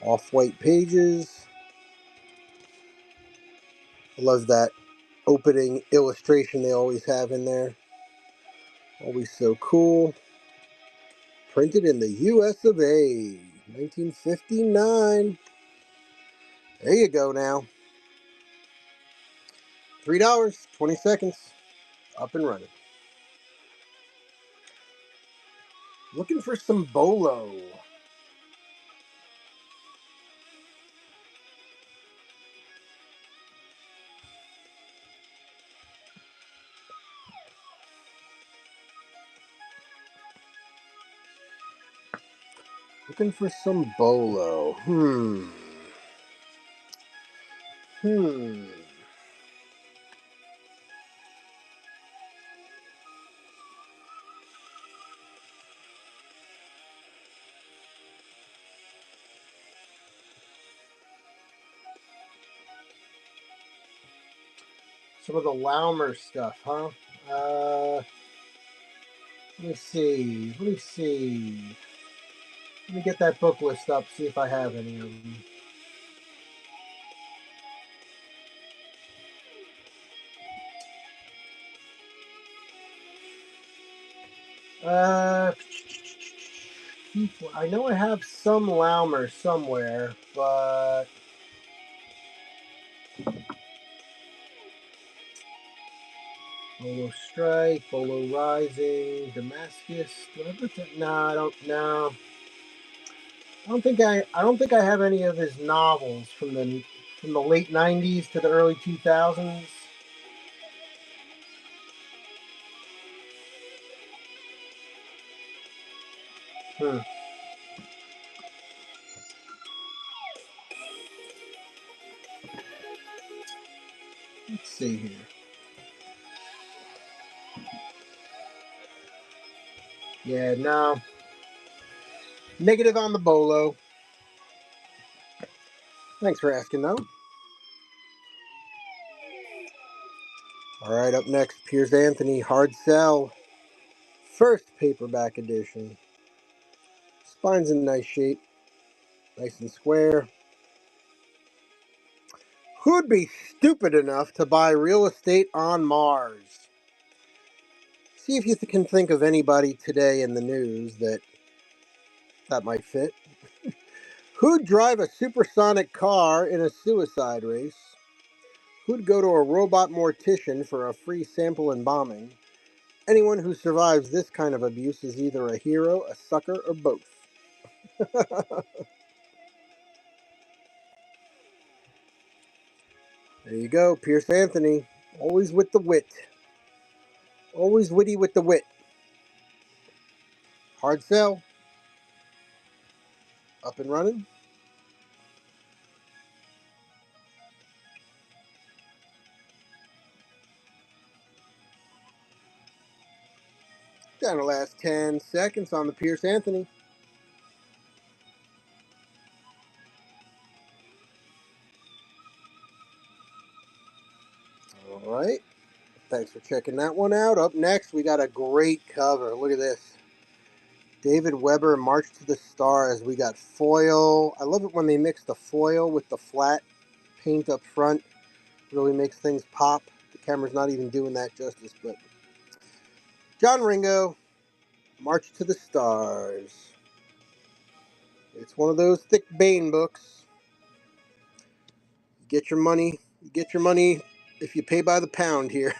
Off-white pages. I love that opening illustration they always have in there. Always so cool. Printed in the US of A. 1959. There you go now. $3, 20 seconds. Up and running. Looking for some Bolo. Looking for some Bolo. Hmm. Some of the Laumer stuff, huh? Let me see. Let me see. Let me get that book list up, see if I have any of them. Uh, I know I have some Laumer somewhere, but Bolo Strike, Bolo Rising, Damascus. Do I have that? No, I don't. No, I don't think I. I don't think I have any of his novels from the late '90s to the early 2000s. Hmm. Let's see here. Yeah, no. Negative on the Bolo. Thanks for asking, though. All right, up next, Piers Anthony, Hard Sell. First paperback edition. Spine's in nice shape, nice and square. Who'd be stupid enough to buy real estate on Mars? See if you can think of anybody today in the news that might fit. Who'd drive a supersonic car in a suicide race? Who'd go to a robot mortician for a free sample and bombing? Anyone who survives this kind of abuse is either a hero, a sucker, or both. There you go, Pierce Anthony. Always with the wit. Always witty with the wit. Hard sell. Up and running. Down the last 10 seconds on the Pierce Anthony. All right. Thanks for checking that one out. Up next, we got a great cover. Look at this. David Weber, March to the Stars. We got foil. I love it when they mix the foil with the flat paint up front. Really makes things pop. The camera's not even doing that justice, but John Ringo, March to the Stars. It's one of those thick Bane books. You get your money. You get your money if you pay by the pound here.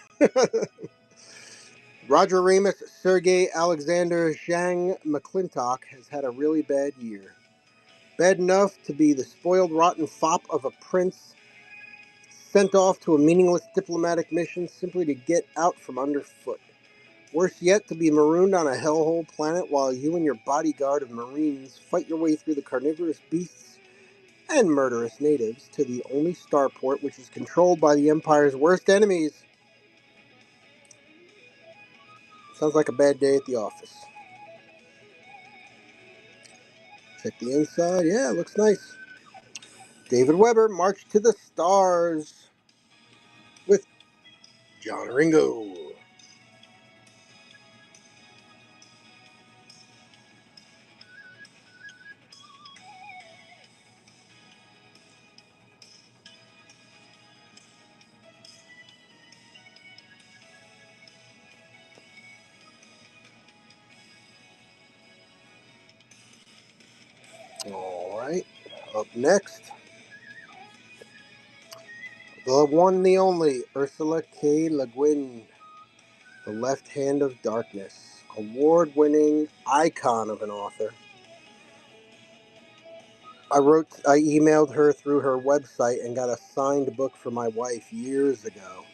Roger Ramis, Sergei Alexander, Zhang McClintock has had a really bad year. Bad enough to be the spoiled, rotten fop of a prince sent off to a meaningless diplomatic mission simply to get out from underfoot. Worse yet, to be marooned on a hellhole planet while you and your bodyguard of Marines fight your way through the carnivorous beasts and murderous natives to the only starport which is controlled by the Empire's worst enemies. Sounds like a bad day at the office. Check the inside. Yeah, it looks nice. David Weber, March to the Stars with John Ringo. All right. Up next, the one and the only Ursula K. Le Guin, The Left Hand of Darkness, award-winning icon of an author. I emailed her through her website and got a signed book for my wife years ago.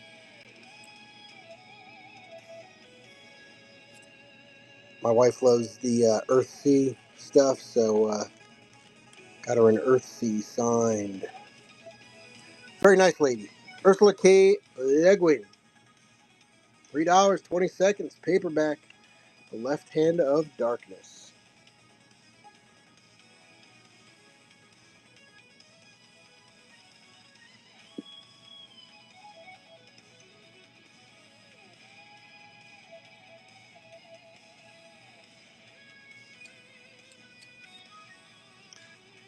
My wife loves the Earthsea stuff, so got her an Earthsea signed. Very nice lady. Ursula K. Le Guin. $3, 20 seconds, paperback. The Left Hand of Darkness.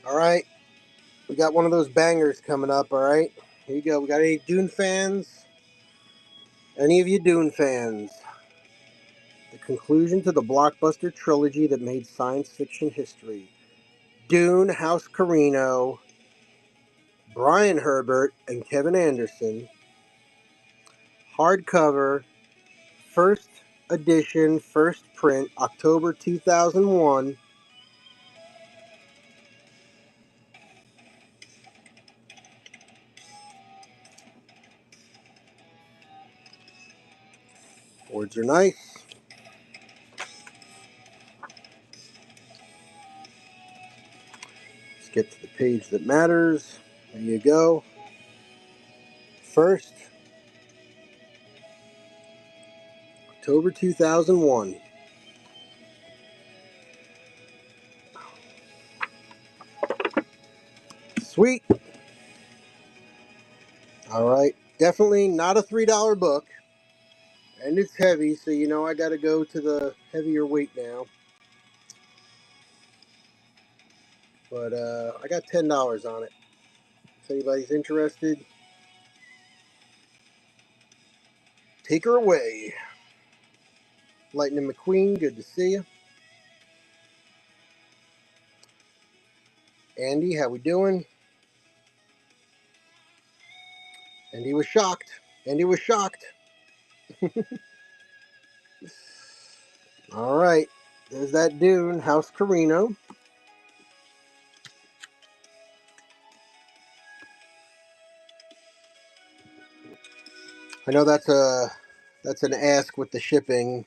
All right. We got one of those bangers coming up, all right? Here you go. We got any Dune fans? Any of you Dune fans? The conclusion to the blockbuster trilogy that made science fiction history. Dune, House Carino, Brian Herbert, and Kevin Anderson. Hardcover, first edition, first print, October 2001. Words are nice. Let's get to the page that matters. There you go. First, October 2001. Sweet. All right. Definitely not a $3 book. And it's heavy, so you know I got to go to the heavier weight now. But I got $10 on it. If anybody's interested, take her away. Lightning McQueen, good to see you. Andy, how we doing? Andy was shocked. Andy was shocked. All right. There's that Dune, House Carino. I know that's an ask with the shipping.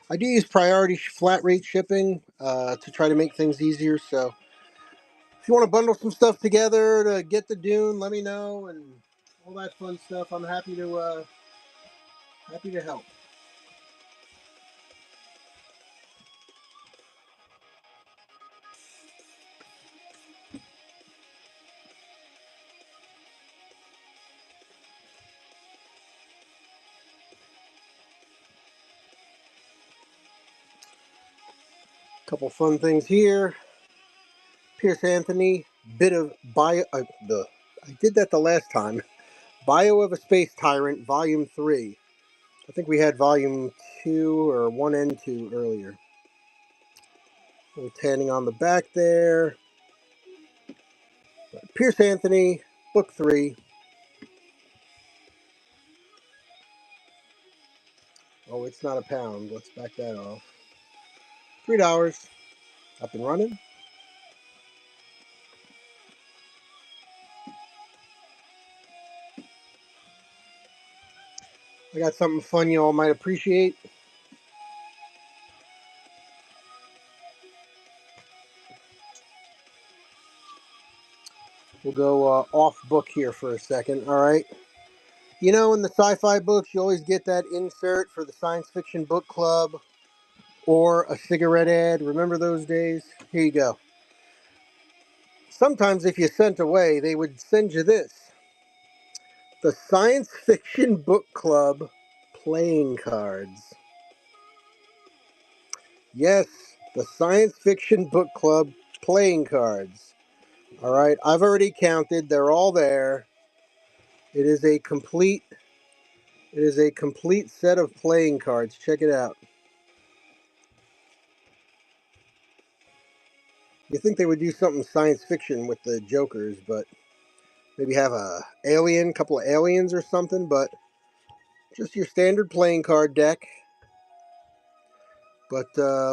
I do use priority flat rate shipping to try to make things easier. So if you want to bundle some stuff together to get the Dune, let me know and all that fun stuff. I'm happy to help. Couple fun things here. Pierce Anthony, bit of bio. I did that the last time. Bio of a Space Tyrant, Volume 3. I think we had Volume 2 or 1 and 2 earlier. A little tanning on the back there. Pierce Anthony, Book 3. Oh, it's not a pound. Let's back that off. $3. Up and running. I got something fun you all might appreciate. We'll go off book here for a second, all right? You know, in the sci-fi books, you always get that insert for the science fiction book club or a cigarette ad. Remember those days? Here you go. Sometimes if you sent away, they would send you this. The Science Fiction Book Club playing cards. Yes, the Science Fiction Book Club playing cards. All right, I've already counted. They're all there. It is a complete set of playing cards. Check it out. You think they would do something science fiction with the Jokers, but maybe have couple of aliens or something, but just your standard playing card deck. But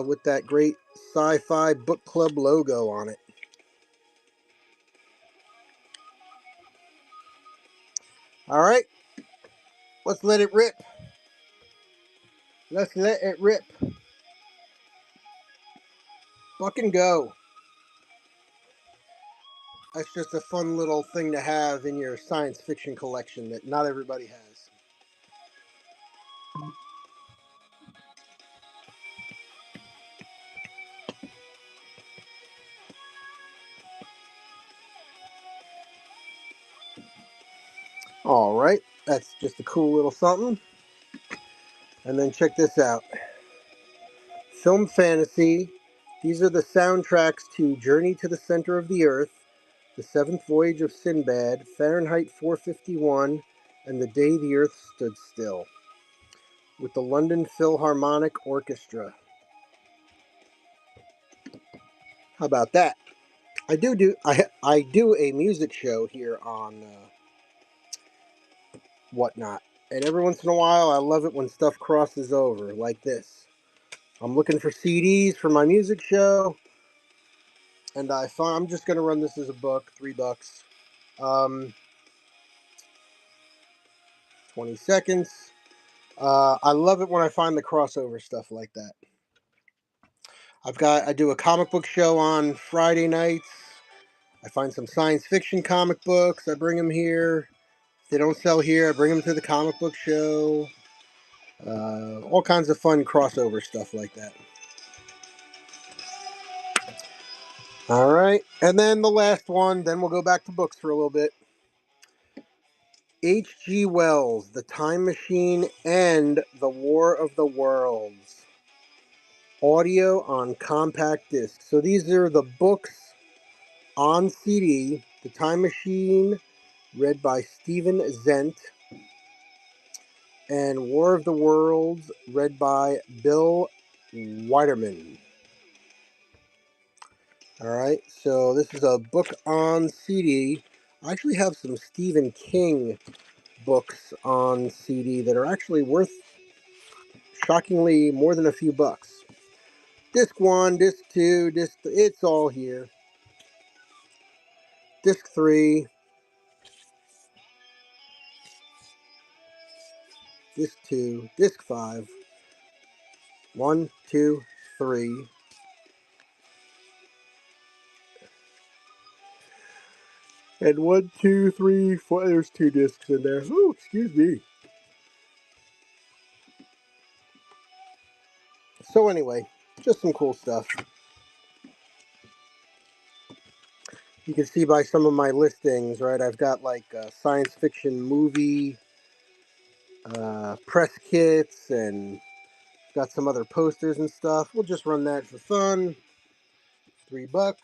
with that great Sci-Fi Book Club logo on it. All right, let's let it rip. Let's let it rip. Fucking go. That's just a fun little thing to have in your science fiction collection that not everybody has. All right, that's just a cool little something. And then check this out. Film fantasy. These are the soundtracks to Journey to the Center of the Earth, The Seventh Voyage of Sinbad, Fahrenheit 451, and The Day the Earth Stood Still, with the London Philharmonic Orchestra. How about that? I do a music show here on Whatnot, and every once in a while I love it when stuff crosses over like this. I'm looking for CDs for my music show, and I'm just gonna run this as a book, $3. Um, 20 seconds. I love it when I find the crossover stuff like that. I do a comic book show on Friday nights. I find some science fiction comic books. I bring them here. If they don't sell here, I bring them to the comic book show. All kinds of fun crossover stuff like that. All right. And then the last one, then we'll go back to books for a little bit. H.G. Wells, The Time Machine and the War of the Worlds. Audio on compact disc. So these are the books on CD. The Time Machine, read by Stephen Zent, and War of the Worlds, read by Bill Weiderman. All right, so this is a book on CD. I actually have some Stephen King books on CD that are actually worth shockingly more than a few bucks. Disc 1, Disc 2, it's all here. Disc 3, Disc 2, Disc 5, 1, 2, 3. And 1, 2, 3, 4. There's 2 discs in there. Oh, excuse me. So anyway, just some cool stuff. You can see by some of my listings, right? I've got like science fiction movie press kits and got some other posters and stuff. We'll just run that for fun. $3.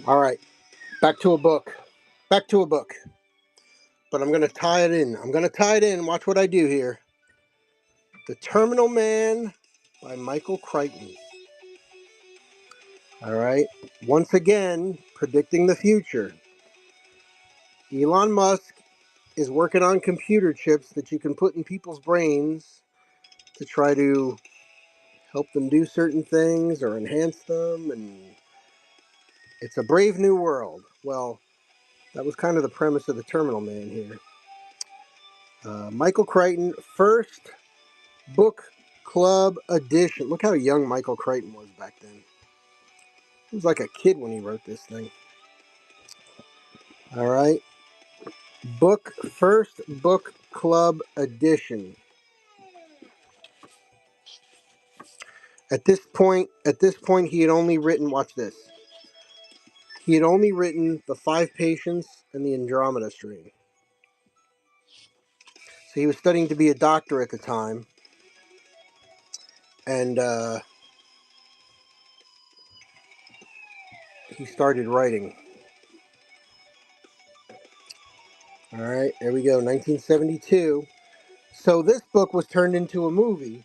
All right, back to a book. Back to a book. But I'm going to tie it in. I'm going to tie it in. Watch what I do here. The Terminal Man by Michael Crichton. All right. Once again, predicting the future. Elon Musk is working on computer chips that you can put in people's brains to try to help them do certain things or enhance them. And it's a brave new world. Well, that was kind of the premise of the Terminal Man here. Michael Crichton, first book club edition. Look how young Michael Crichton was back then. He was like a kid when he wrote this thing. All right. First book club edition. At this point, he had only written. Watch this. He had only written The Five Patients and the Andromeda Strain. So he was studying to be a doctor at the time, and he started writing. All right, there we go, 1972. So this book was turned into a movie.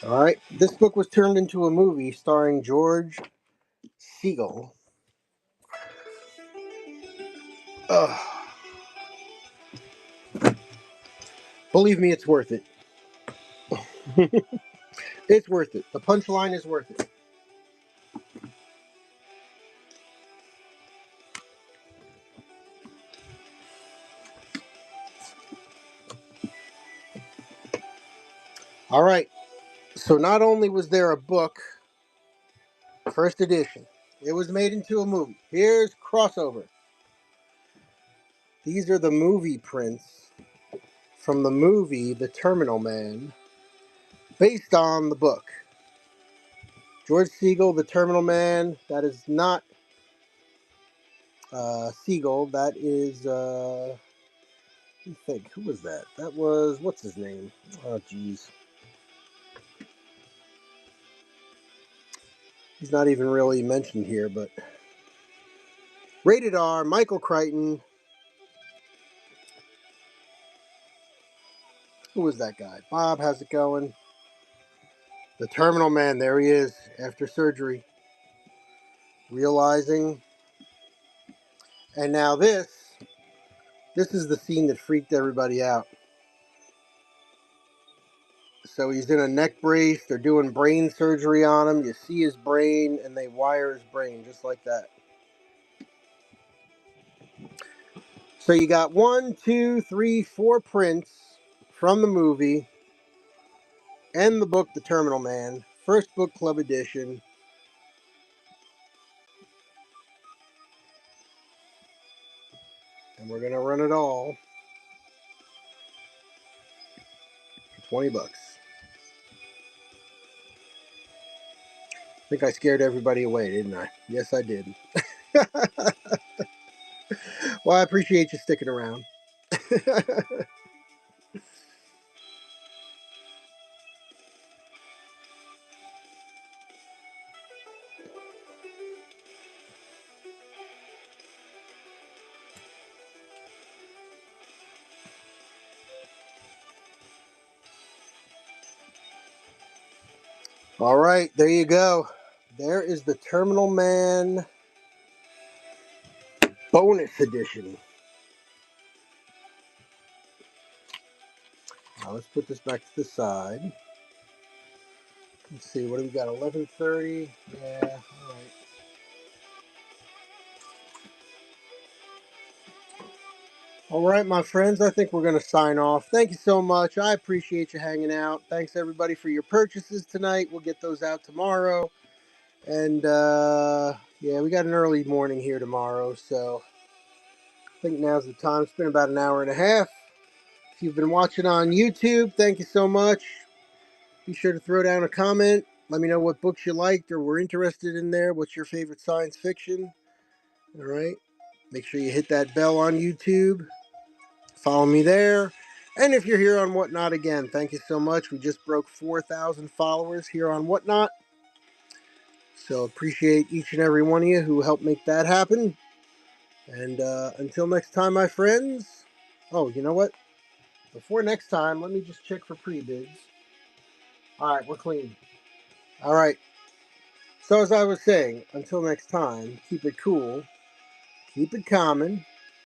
All right, this book was turned into a movie starring George Siegel. Ugh. Believe me, it's worth it. It's worth it. The punchline is worth it. All right. So not only was there a book, first edition, it was made into a movie. Here's crossover. These are the movie prints from the movie The Terminal Man, based on the book. George Siegel, The Terminal Man. That is not Siegel. That is, let me think. Who was that? That was, what's his name? Oh, jeez. He's not even really mentioned here, but rated R, Michael Crichton. Who was that guy? Bob, how's it going? The Terminal Man, there he is, after surgery, realizing. And now this is the scene that freaked everybody out. So he's in a neck brace. They're doing brain surgery on him. You see his brain, and they wire his brain just like that. So you got 1, 2, 3, 4 prints from the movie and the book, The Terminal Man, first book club edition. And we're going to run it all for $20. I think I scared everybody away, didn't I? Yes, I did. Well, I appreciate you sticking around. All right, there you go. There is the Terminal Man bonus edition. Now let's put this back to the side. Let's see, what do we got? 11:30. Yeah, all right. All right, my friends, I think we're going to sign off. Thank you so much. I appreciate you hanging out. Thanks, everybody, for your purchases tonight. We'll get those out tomorrow. And, yeah, we got an early morning here tomorrow, so I think now's the time. It's been about an hour and a half. If you've been watching on YouTube, thank you so much. Be sure to throw down a comment. Let me know what books you liked or were interested in there. What's your favorite science fiction? All right. Make sure you hit that bell on YouTube. Follow me there. And if you're here on Whatnot again, thank you so much. We just broke 4,000 followers here on Whatnot. So appreciate each and every one of you who helped make that happen. And until next time, my friends. Oh, you know what? Before next time, let me just check for pre-bids. All right, we're clean. All right. So as I was saying, until next time, keep it cool, keep it common,